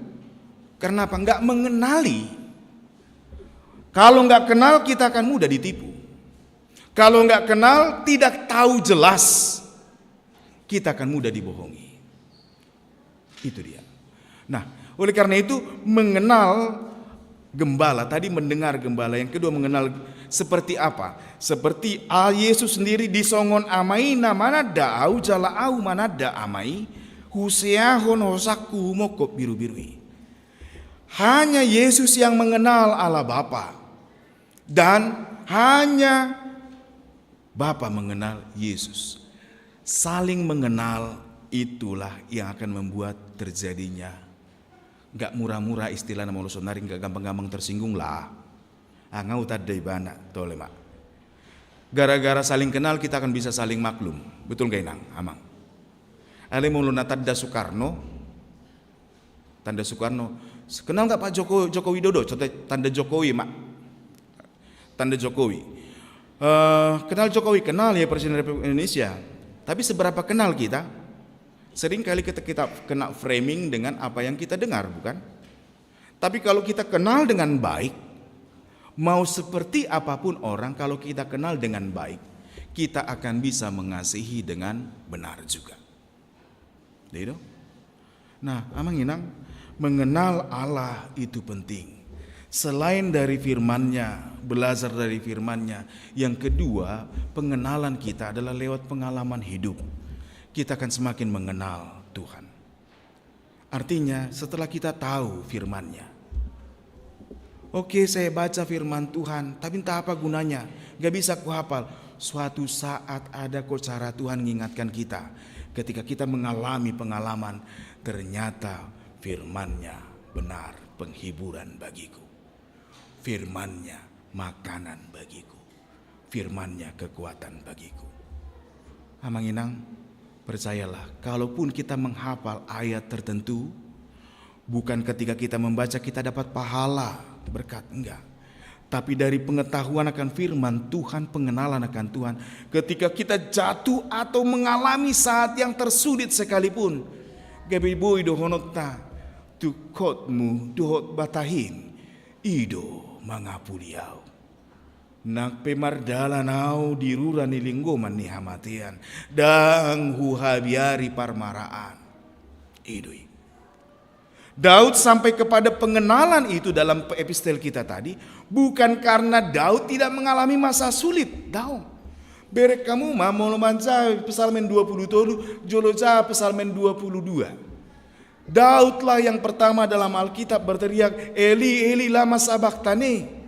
[SPEAKER 4] Karena apa? Nggak mengenali. Kalau nggak kenal, kita akan mudah ditipu. Kalau nggak kenal, tidak tahu jelas, kita akan mudah dibohongi. Itu dia. Nah, oleh karena itu mengenal gembala, tadi mendengar gembala, yang kedua mengenal seperti apa? Seperti Yesus sendiri disongon amai namana daau jala au manada amai huseahon hosaku mokop biru-birui. Hanya Yesus yang mengenal Allah Bapa, dan hanya Bapa mengenal Yesus. Saling mengenal itulah yang akan membuat terjadinya. Gak murah-murah istilah nama Allah sonari, gak gampang-gampang tersinggung lah. Ngau tadai bana tole mak. Gara-gara saling kenal kita akan bisa saling maklum. Betul gak inang? Amang. Ale muluna tanda Soekarno. Tanda Soekarno. Kenal gak Pak Joko Widodo? Contoh tanda Jokowi mak. Tanda Jokowi. Kenal Jokowi, kenal ya Presiden Republik Indonesia. Tapi seberapa kenal kita? Sering kali kita kena framing dengan apa yang kita dengar, bukan? Tapi kalau kita kenal dengan baik, mau seperti apapun orang, kalau kita kenal dengan baik, kita akan bisa mengasihi dengan benar juga. Gitu? Nah, amang inang, mengenal Allah itu penting. Selain dari firman-Nya, belajar dari firman-Nya, yang kedua, pengenalan kita adalah lewat pengalaman hidup. Kita akan semakin mengenal Tuhan. Artinya setelah kita tahu firman-Nya, oke, saya baca firman Tuhan, tapi entah apa gunanya, gak bisa kuhafal. Suatu saat ada kok cara Tuhan mengingatkan kita. Ketika kita mengalami pengalaman, ternyata firman-Nya benar penghiburan bagiku. Firman-Nya makanan bagiku. Firman-Nya kekuatan bagiku. Amang inang, percayalah, kalaupun kita menghafal ayat tertentu, bukan ketika kita membaca kita dapat pahala, berkat, enggak. Tapi dari pengetahuan akan firman Tuhan, pengenalan akan Tuhan. Ketika kita jatuh atau mengalami saat yang tersulit sekalipun, gabi boy dohonota tu kotmu dohot batahin ido mangapuliau. Nak pemardala nau dirura nilinggoman ni hamatian dang huhabiari parmaraan idui. Daud sampai kepada pengenalan itu dalam epistel kita tadi bukan karena Daud tidak mengalami masa sulit. Daud berek kamu mau manca Psalmen 20 joloja Psalmen 22. Daudlah yang pertama dalam Alkitab berteriak Eli Eli lama sabachthani.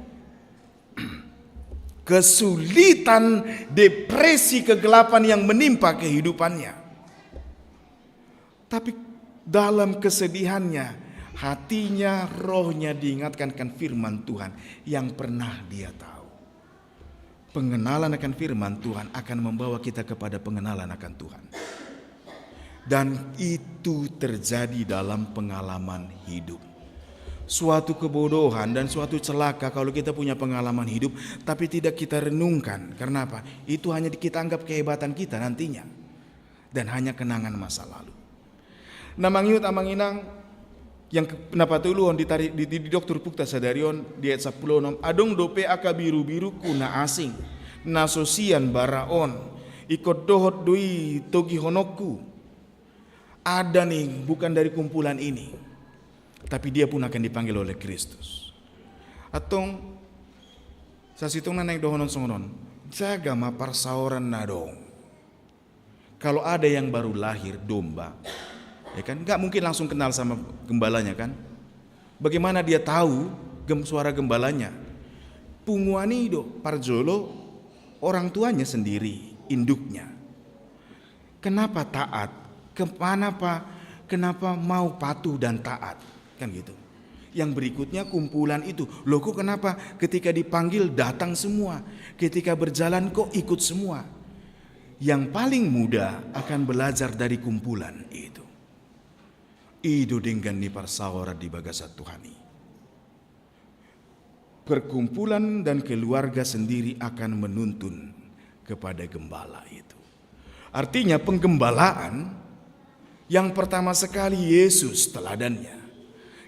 [SPEAKER 4] Kesulitan, depresi, kegelapan yang menimpa kehidupannya. Tapi dalam kesedihannya, hatinya, rohnya diingatkan akan firman Tuhan yang pernah dia tahu. Pengenalan akan firman Tuhan akan membawa kita kepada pengenalan akan Tuhan. Dan itu terjadi dalam pengalaman hidup. Suatu kebodohan dan suatu celaka kalau kita punya pengalaman hidup tapi tidak kita renungkan. Karena apa? Itu hanya kita anggap kehebatan kita nantinya dan hanya kenangan masa lalu. Namangyut amanginang yang napatuluan di Dr. Pukta Sadarion di ayat 10 adong dope aka biru-biru kuna asing nasosian baraon ikut dohot dui togi honokku. Ada nih bukan dari kumpulan ini, tapi dia pun akan dipanggil oleh Kristus. Atong sasitong na naik dohonon songonon jaga mapar saoran nadong. Kalau ada yang baru lahir domba, ya kan, nggak mungkin langsung kenal sama gembalanya kan? Bagaimana dia tahu suara gembalanya? Punguanido parjolo orang tuanya sendiri, induknya. Kenapa taat? Kenapa mau patuh dan taat? Kan gitu. Yang berikutnya kumpulan itu. Loh kok kenapa ketika dipanggil datang semua? Ketika berjalan kok ikut semua? Yang paling muda akan belajar dari kumpulan itu. Ido dengan ni parsawara di bagasa Tuhani. Perkumpulan dan keluarga sendiri akan menuntun kepada gembala itu. Artinya penggembalaan yang pertama sekali Yesus teladannya.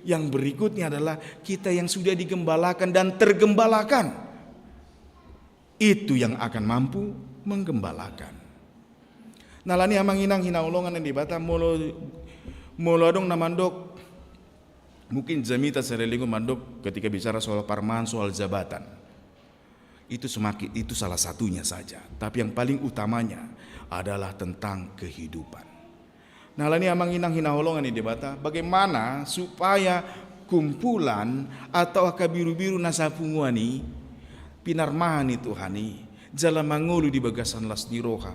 [SPEAKER 4] Yang berikutnya adalah kita yang sudah digembalakan dan tergembalakan. Itu yang akan mampu menggembalakan. Nalani amang inang hinaulongan yang dibata molo adong namandok. Mungkin jamita serelingo mandok ketika bicara soal parmaan, soal jabatan. Itu salah satunya saja. Tapi yang paling utamanya adalah tentang kehidupan. Nalani amang inang hinaulongan yang dibata. Bagaimana supaya kumpulan atau akabiru-biru nasapunguani pinarmani Tuhani jala mangulu di bagasan las di roha.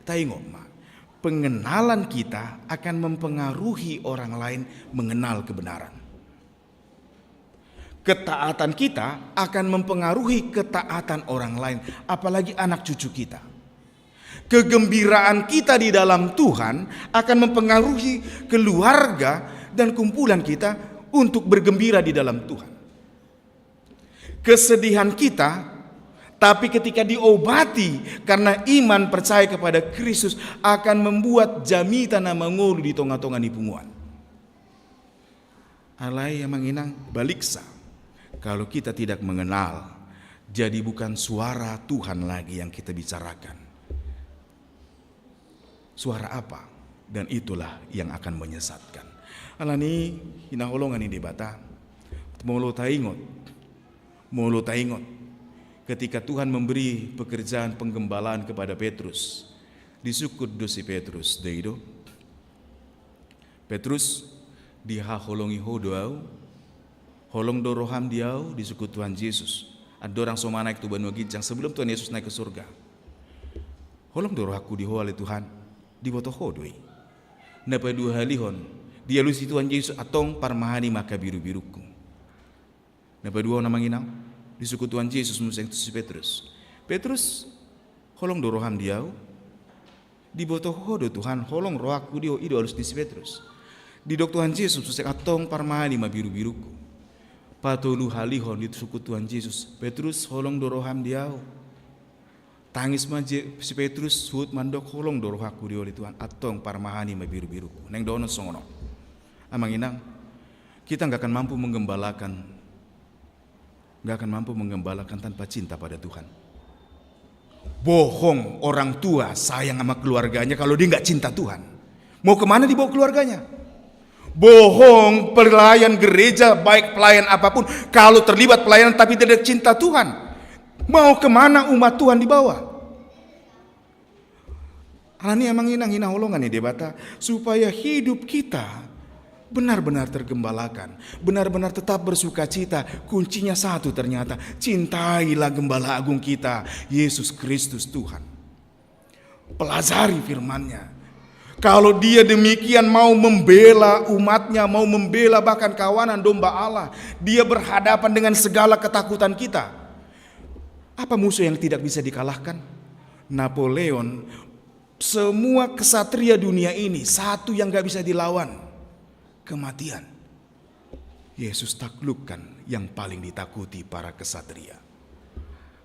[SPEAKER 4] Taingok ma, pengenalan kita akan mempengaruhi orang lain mengenal kebenaran. Ketaatan kita akan mempengaruhi ketaatan orang lain, apalagi anak cucu kita. Kegembiraan kita di dalam Tuhan akan mempengaruhi keluarga dan kumpulan kita untuk bergembira di dalam Tuhan. Kesedihan kita, tapi ketika diobati karena iman percaya kepada Kristus akan membuat jamita na mangulu di tonga-tonga ni punguan. Alai yang menginang baliksa. Kalau kita tidak mengenal, jadi bukan suara Tuhan lagi yang kita bicarakan. Suara apa? Dan itulah yang akan menyesatkan. Alani hinaholongan ini debata. Molo taingot ketika Tuhan memberi pekerjaan penggembalaan kepada Petrus, disukut dosi Petrus deido. Petrus dihaholongi hodoau, holong doroham diau disukut Tuhan Yesus. Ada orang soma naik tu banu gijang sebelum Tuhan Yesus naik ke surga. Holong dorohaku dihoale Tuhan, diboto hodoi. Napa dua halihon, dia lusi Tuhan Yesus atong parmahani maka biru-biruku. Napa dua nama nginang? Disuku Tuhan Yesus museng tu si Petrus. Petrus holong doroham diau. Diboto hodo Tuhan holong rohaku dio ido harus di si Petrus. Di dok Tuhan Yesus museng atong parmahani ma biru-biruku. Patolu halihon di suku Tuhan Yesus. Petrus holong doroham diau. Tangis maje si Petrus sud mandok holong dorohaku dio di Tuhan atong parmahani ma biru-biruku. Neng dono songono. Amang inang, kita nggak akan mampu menggembalakan tanpa cinta pada Tuhan. Bohong orang tua sayang sama keluarganya kalau dia nggak cinta Tuhan. Mau kemana dibawa keluarganya? Bohong pelayan gereja baik pelayan apapun kalau terlibat pelayanan tapi tidak cinta Tuhan. Mau kemana umat Tuhan dibawa? Alani emang hina holongan nih debata supaya hidup kita benar-benar tergembalakan, benar-benar tetap bersuka cita. Kuncinya satu ternyata, cintailah gembala agung kita, Yesus Kristus Tuhan. Pelajari firman-Nya. Kalau dia demikian mau membela umatnya, mau membela bahkan kawanan domba Allah, dia berhadapan dengan segala ketakutan kita. Apa musuh yang tidak bisa dikalahkan? Napoleon, semua kesatria dunia ini, satu yang gak bisa dilawan. Kematian. Yesus taklukkan yang paling ditakuti para kesatria.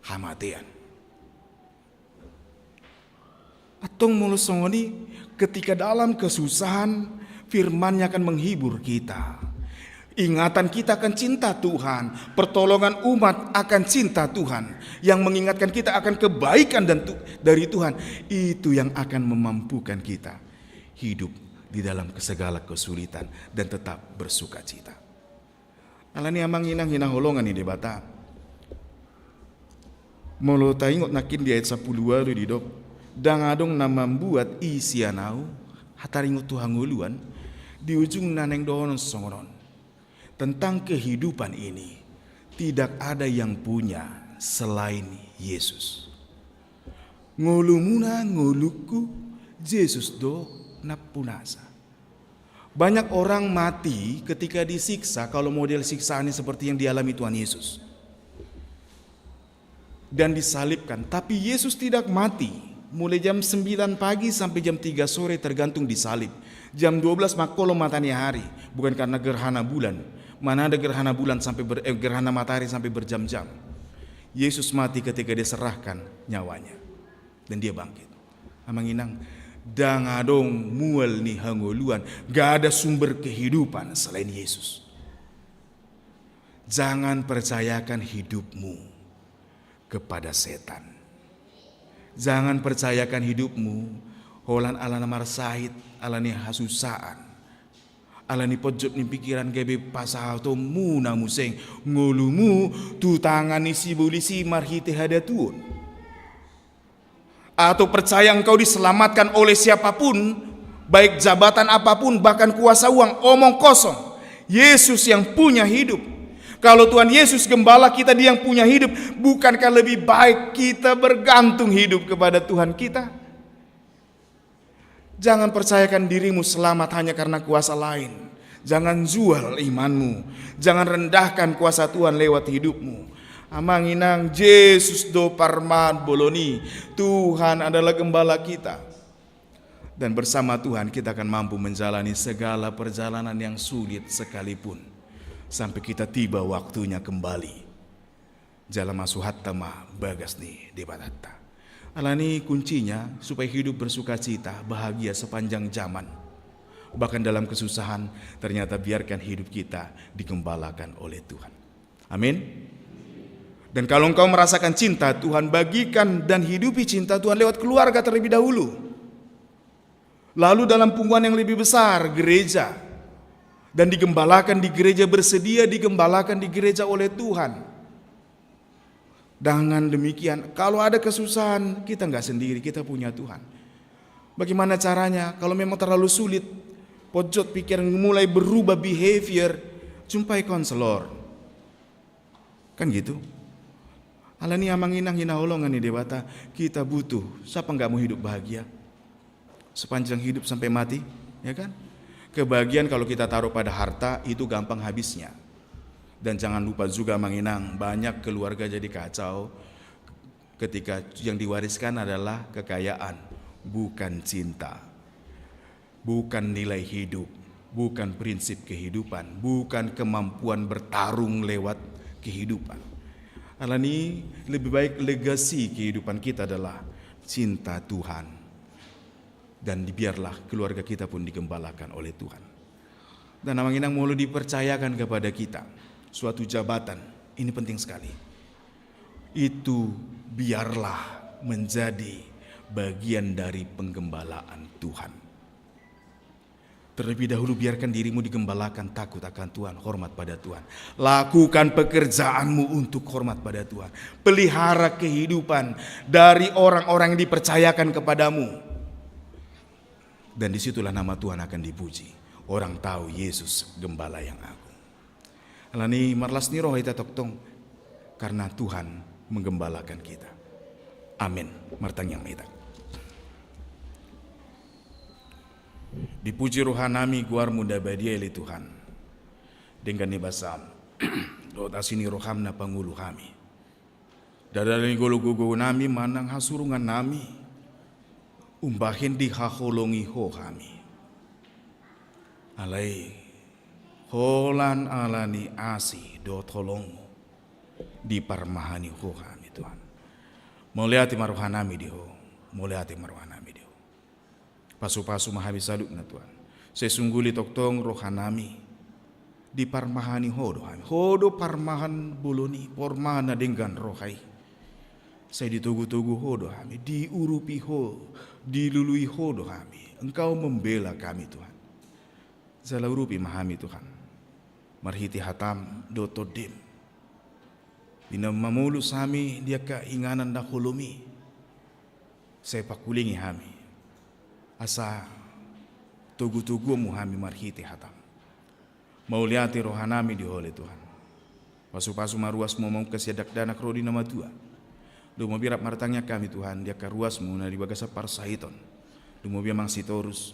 [SPEAKER 4] Hamatian. Atong mulosongoni ketika dalam kesusahan firman-Nya akan menghibur kita. Ingatan kita akan cinta Tuhan, pertolongan umat akan cinta Tuhan, yang mengingatkan kita akan kebaikan dari Tuhan. Itu yang akan memampukan kita hidup di dalam segala kesulitan dan tetap bersuka cita. Alani amang inang hina holongan ini debata. Molo taingot nakin di ayat 10 walu di dok. Dangadong na membuat isianau hataringot Tuhan nguluan di ujung naneng donon songonon. Tentang kehidupan ini tidak ada yang punya selain Yesus. Ngulumuna nguluku Yesus do napunasa. Banyak orang mati ketika disiksa kalau model siksaannya seperti yang dialami Tuhan Yesus. Dan disalibkan, tapi Yesus tidak mati. mulai jam 9 pagi sampai jam 3 sore tergantung disalib. Jam 12 makolom matanya hari, bukan karena gerhana bulan. Mana ada gerhana bulan sampai gerhana matahari sampai berjam-jam. Yesus mati ketika dia serahkan nyawanya dan dia bangkit. Amanginang dangadong mual ni hangoluan, gak ada sumber kehidupan selain Yesus. Jangan percayakan hidupmu kepada setan. Jangan percayakan hidupmu holan alana marsahit, alani hasusaan, alani pojok ni pikiran gebe pasato muna museng ngolumu tu tangan isi bulisi marhite hadatun. Atau percaya engkau diselamatkan oleh siapapun, baik jabatan apapun, bahkan kuasa uang, omong kosong. Yesus yang punya hidup. Kalau Tuhan Yesus gembala kita, dia yang punya hidup, bukankah lebih baik kita bergantung hidup kepada Tuhan kita? Jangan percayakan dirimu selamat hanya karena kuasa lain. Jangan jual imanmu. Jangan rendahkan kuasa Tuhan lewat hidupmu. Amanginang Yesus do parman boloni. Tuhan adalah gembala kita. Dan bersama Tuhan kita akan mampu menjalani segala perjalanan yang sulit sekalipun. Sampai kita tiba waktunya kembali. Jala masuhatta ma bagas ni debatatta. Alani kuncinya supaya hidup bersuka cita, bahagia sepanjang zaman. Bahkan dalam kesusahan, ternyata biarkan hidup kita digembalakan oleh Tuhan. Amin. Dan kalau engkau merasakan cinta, Tuhan bagikan dan hidupi cinta Tuhan lewat keluarga terlebih dahulu. Lalu dalam punggungan yang lebih besar, gereja. Dan digembalakan di gereja, bersedia digembalakan di gereja oleh Tuhan. Dengan demikian, kalau ada kesusahan, kita nggak sendiri, kita punya Tuhan. Bagaimana caranya? Kalau memang terlalu sulit, pojok pikiran mulai berubah behavior, jumpai konselor. Kan gitu. Alani amanginang hinaholongan ni debata, kita butuh. Siapa nggak mau hidup bahagia? Sepanjang hidup sampai mati, ya kan? Kebahagiaan kalau kita taruh pada harta itu gampang habisnya. Dan jangan lupa juga menginang, banyak keluarga jadi kacau ketika yang diwariskan adalah kekayaan, bukan cinta, bukan nilai hidup, bukan prinsip kehidupan, bukan kemampuan bertarung lewat kehidupan. Alani lebih baik legasi kehidupan kita adalah cinta Tuhan. Dan biarlah keluarga kita pun digembalakan oleh Tuhan. Dan amanginang mau dipercayakan kepada kita suatu jabatan, ini penting sekali. Itu biarlah menjadi bagian dari penggembalaan Tuhan. Terlebih dahulu biarkan dirimu digembalakan, takut akan Tuhan, hormat pada Tuhan. Lakukan pekerjaanmu untuk hormat pada Tuhan. Pelihara kehidupan dari orang-orang yang dipercayakan kepadamu. Dan disitulah nama Tuhan akan dipuji. Orang tahu Yesus gembala yang agung. Alani marlas ni roh ita toktong karena Tuhan menggembalakan kita. Amin. Martang yang ita. Dipuji rohanami guar muda badia ili Tuhan. Dengan ni basam. Dota sini rohamna pangulu kami. Dadali gulu-gugu nami manang hasurungan nami. Umbahin di haholongi ho kami. Alai holan alani asi do tolongmu di parmahani ho kami Tuhan. Melihat maruhanami di ho, melihat maruhanami di ho. Pasu-pasu mahabi saluk na Tuhan. Sesungguli toktong rohanami di parmahani ho do kami. Hodo parmahan buloni, pormahan na dengan rohai. Saya ditugu-tugu hodo kami, diurupi ho, dilului hodo kami. Engkau membela kami Tuhan. Zala urupi mahami Tuhan. Marhiti hatam doto dim. Bina mamulus kami dia keinganan dah hulumi. Saya pakulingi kami. Asa tugu-tugu mu kami marhiti hatam. Mauliati rohanami di oleh Tuhan. Pasu-pasu maruas mau kesiadak danak rodi nama Tuhan. Dumo birap martangnya kami Tuhan, dia karuasmu na di bagasan parsahiton. Dumo biar mang sitorus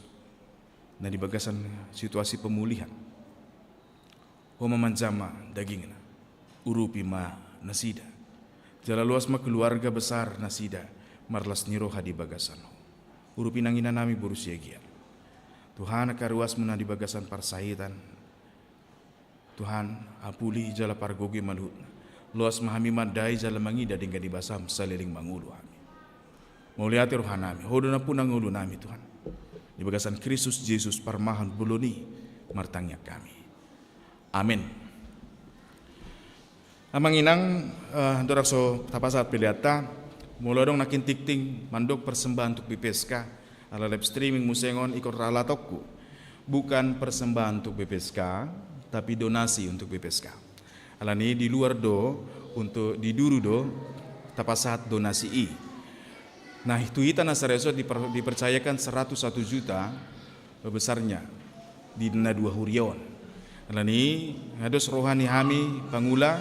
[SPEAKER 4] na di bagasan situasi pemulihan. Homa manjama daging na, urupi ma nasida. Jala luas ma keluarga besar nasida, marlas ni roha di bagasan. Urupi nangina nami berusia gia. Tuhan karuas muna di bagasan parsahitan. Tuhan apuli jala pargogi manhut. Luas mahami madai jala mangida dingga di basam saliling mangulu kami. Mauliati roha nami. Hodona pun ngulu nami Tuhan. Di bagasan Kristus Yesus parmahan buluni martangnya kami. Amin. Amanginang dorakso tapasat piliata mulai dong nakin tikting mandok persembahan untuk BPSK ala live streaming musengon ikut ralatokku, bukan persembahan untuk BPSK tapi donasi untuk BPSK. Alani di luar do untuk di duru do tapasat donasi i. Nah itu ita nasareso dipercayakan 101 juta besarnya di dana 2 hurion. Alani hados rohani hami pangula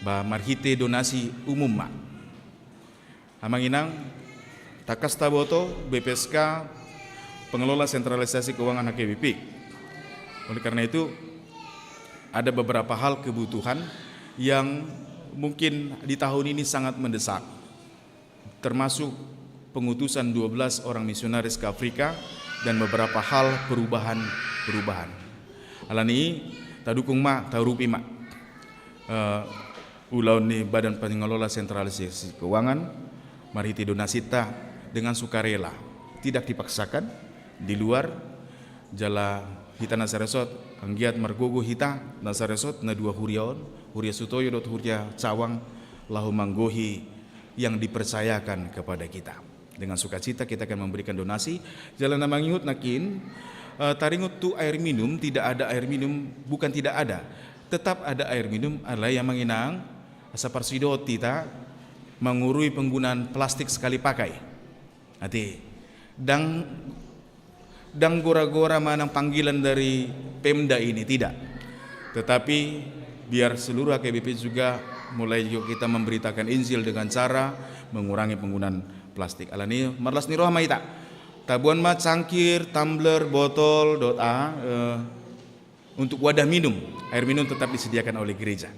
[SPEAKER 4] ba marhite donasi umum ma. Amanginang takas taboto BPSK pengelola sentralisasi keuangan HKBP. Oleh karena itu ada beberapa hal kebutuhan yang mungkin di tahun ini sangat mendesak, termasuk pengutusan 12 orang misionaris ke Afrika dan beberapa hal perubahan. Alani tadukung ma tarupi ma ulau ni badan pengelola sentralisasi keuangan mariti donasita dengan sukarela, tidak dipaksakan di luar jala hita nasaresot anggiat margogo hita nasaresot na 2 huriaon huria sutoyo dot huria cawang lahu manggohi yang dipercayakan kepada kita. Dengan sukacita kita akan memberikan donasi. Jalan namangiut nakin taringut tu air minum, tidak ada air minum, bukan tidak ada, tetap ada air minum. Adalah yang menginang asa parsidoti ta mengurui penggunaan plastik sekali pakai. Nanti dang gora-gora manang panggilan dari Pemda ini tidak. Tetapi biar seluruh HKBP juga mulai juga kita memberitakan Injil dengan cara mengurangi penggunaan plastik. Alani marlas ni roh maita. Tabuan ma cangkir, tumbler, botol, untuk wadah minum. Air minum tetap disediakan oleh gereja.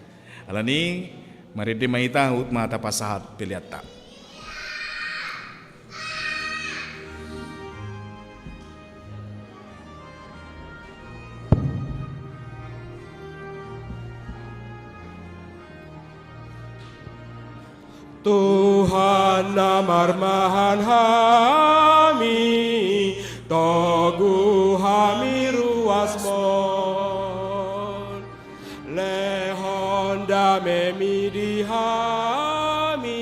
[SPEAKER 4] Alani mari de maita ut mata pasahat piliata.
[SPEAKER 2] Tuhan namarmahan hami, togu hami ruas mon, lehonda memidi hami,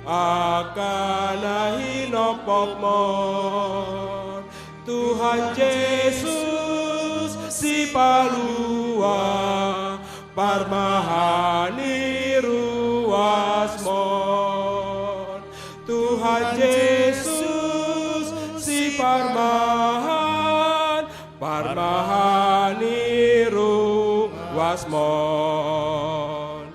[SPEAKER 2] akan hinopok mon. Tuhan Yesus si palua, parmahani ruas mon. Tuhan Yesus si parmahani ruas mon.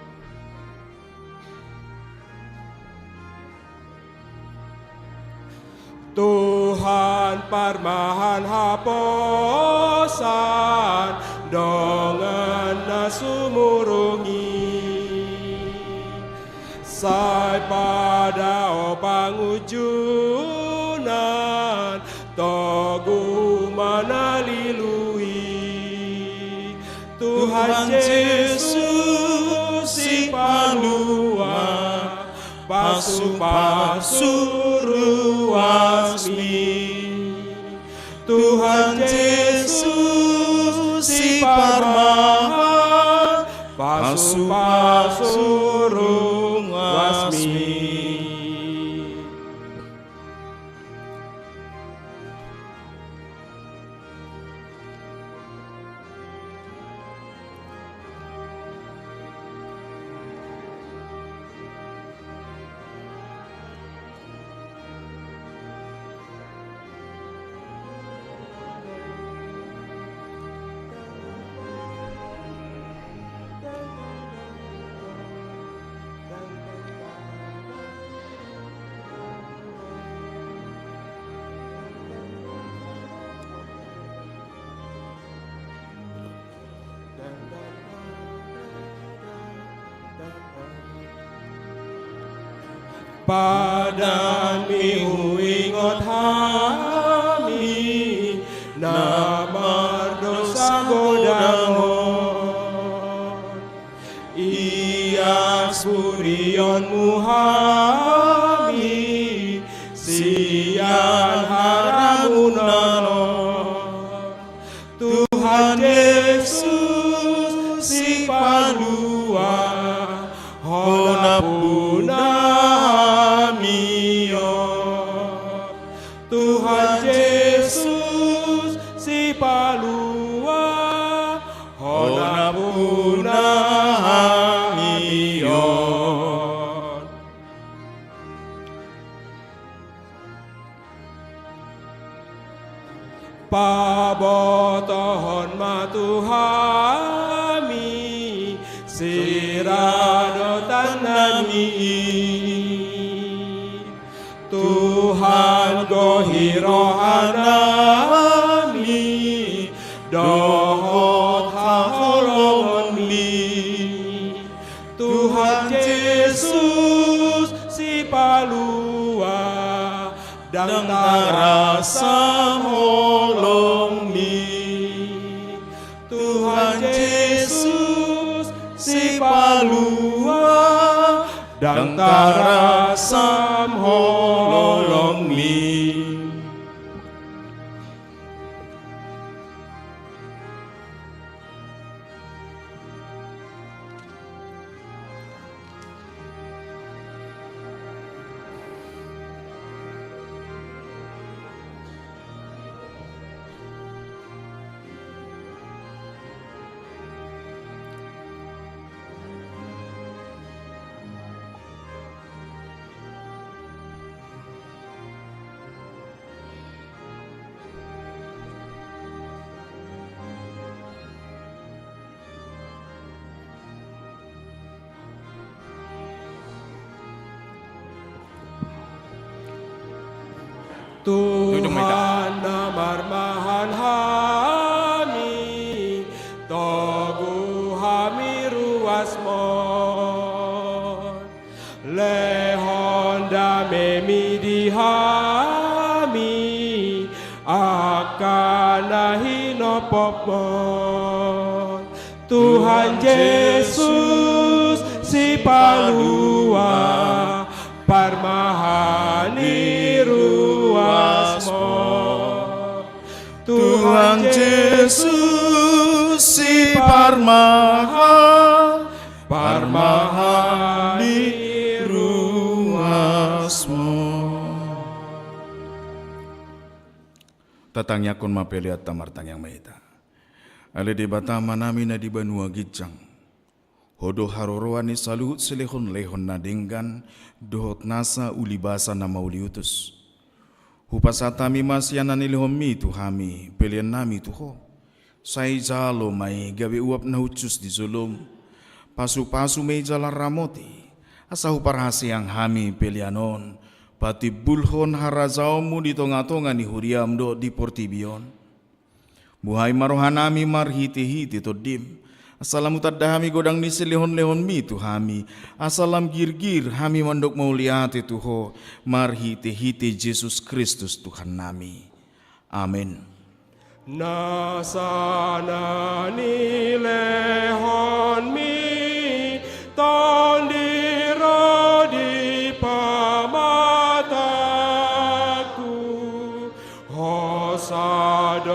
[SPEAKER 2] Tuhan parmahan haposan dongan sumurungi sai pada pangujunan togu manalilui. Tuhan Yesus si palua pasu-pasu ruasmi. Tuhan Yesus si parmahan pasu-pasu ruasmi. padami uingot hami na mardosa godangon ias purion muhami sian haramunanon Tuhan Yesus si palua honapuna Tuhan Yesus si palua honapuna hamion pabotohon matuhami siradotan nami Tuhan gohirohanami dohot haholongi Tuhan Yesus si palua dan tarasa holongi Tuhan Yesus si palua dan tarasa holongi Tuhan namarmahan hami togu hami ruasmon lehon damemi di hami akan nahino popon Tuhan Yesus si palua parmahani Tuhan Yesus si parmahan di ruasmu tatangnya kun mapeliat tamartang yang maita ale di batama nami na di banua gijang hodo haroroani saluhut selehon lehon nadinggan dohot nasa ulibasa na mauliutus Hupasatami masyanan ilhomi tuhami pelian nami tuho sai jalo mai gawe uap na hucus di zulum pasu-pasu mei jalan ramoti asa huparhasi yang hami pelianon pati bulhon harazaumu di tonga-tonga ni huriam do di portibion buhai marohanami marhiti-hiti todim Assalamu tadahami godang nisi lehon-lehon mi tuhami. Assalam gir-gir hami mandok mauliati tuho. Marhiti-hiti Yesus Kristus Tuhan nami. Amin. Nasana ni lehon mi tondiro di pamataku. Hosadot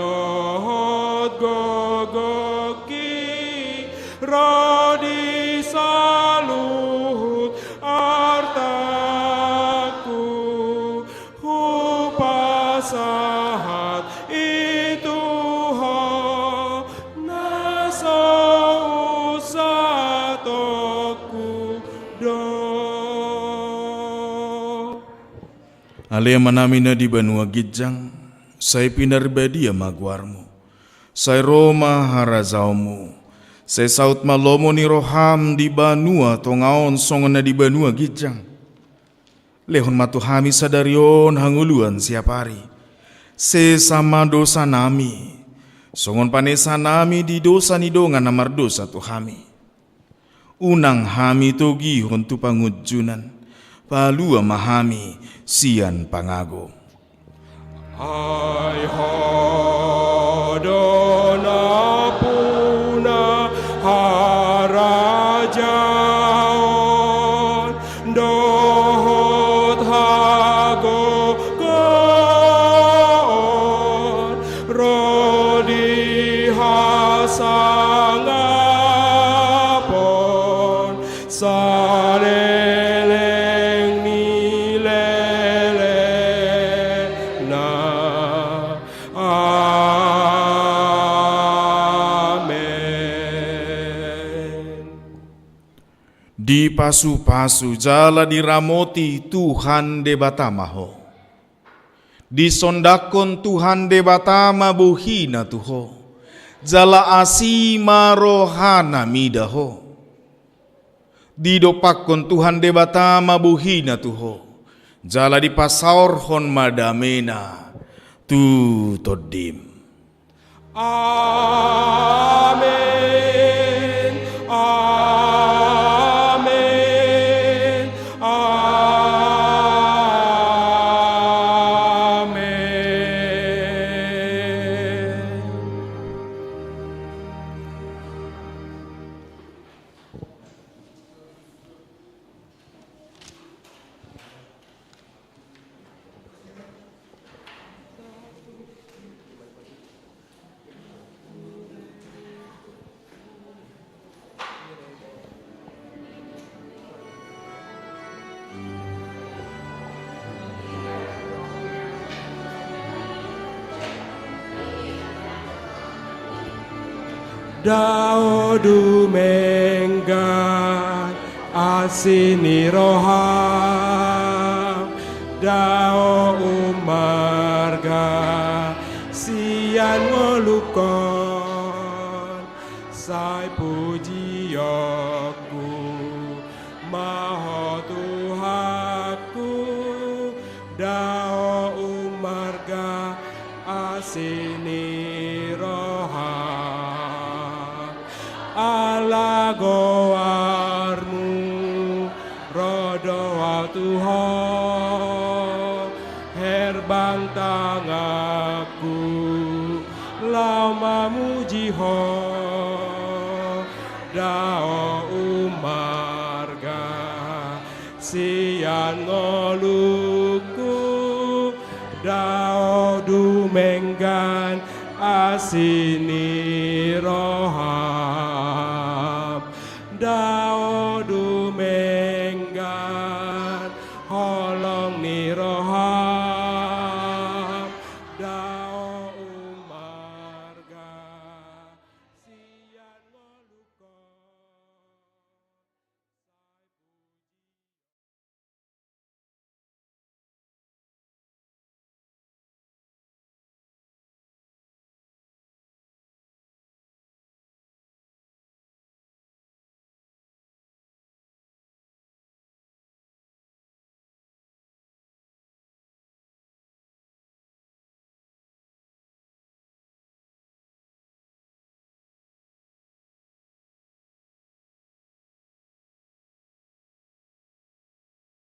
[SPEAKER 2] gogoki Rodi saluhut artaku hupasahat itu ho nasa usatoku do Ale manamina di Banua Gijang saya pinar badia magwarmu saya Roma harazaumu saya saut malomo ni roham di Banua tongaon songon na di Banua Gijang. Lehon matuhami sadarion hanguluan siap hari. Se sama dosa nami. Songon panesa nami di dosa ni dongan namar dosa tuhami. Unang hami togi hontu pangujunan.
[SPEAKER 4] palua mahami sian pangago.
[SPEAKER 5] Ai hodona puna harajaon dohot hago kon rodi hasangapon saleleng nilele na amen.
[SPEAKER 4] Di pasu-pasu jala diramoti Tuhan debatamaho. Di sondakon Tuhan debatama buhina tuho. Jala asima rohana midaho. Di dopakon Tuhan debatama buhina tuho. Jala di pasaorhon madamena tu todim.
[SPEAKER 5] Amen. Amen. Amen. Dao dumenggan asini roham dao umarga sian ngolukon sai puji aku maha Tuhanku dao umarga asini roham ala goarmu rodoa Tuhan herbang tangaku lama mujiho dao umarga sian ngoluku dao dumenggan asini roham dao dumenggan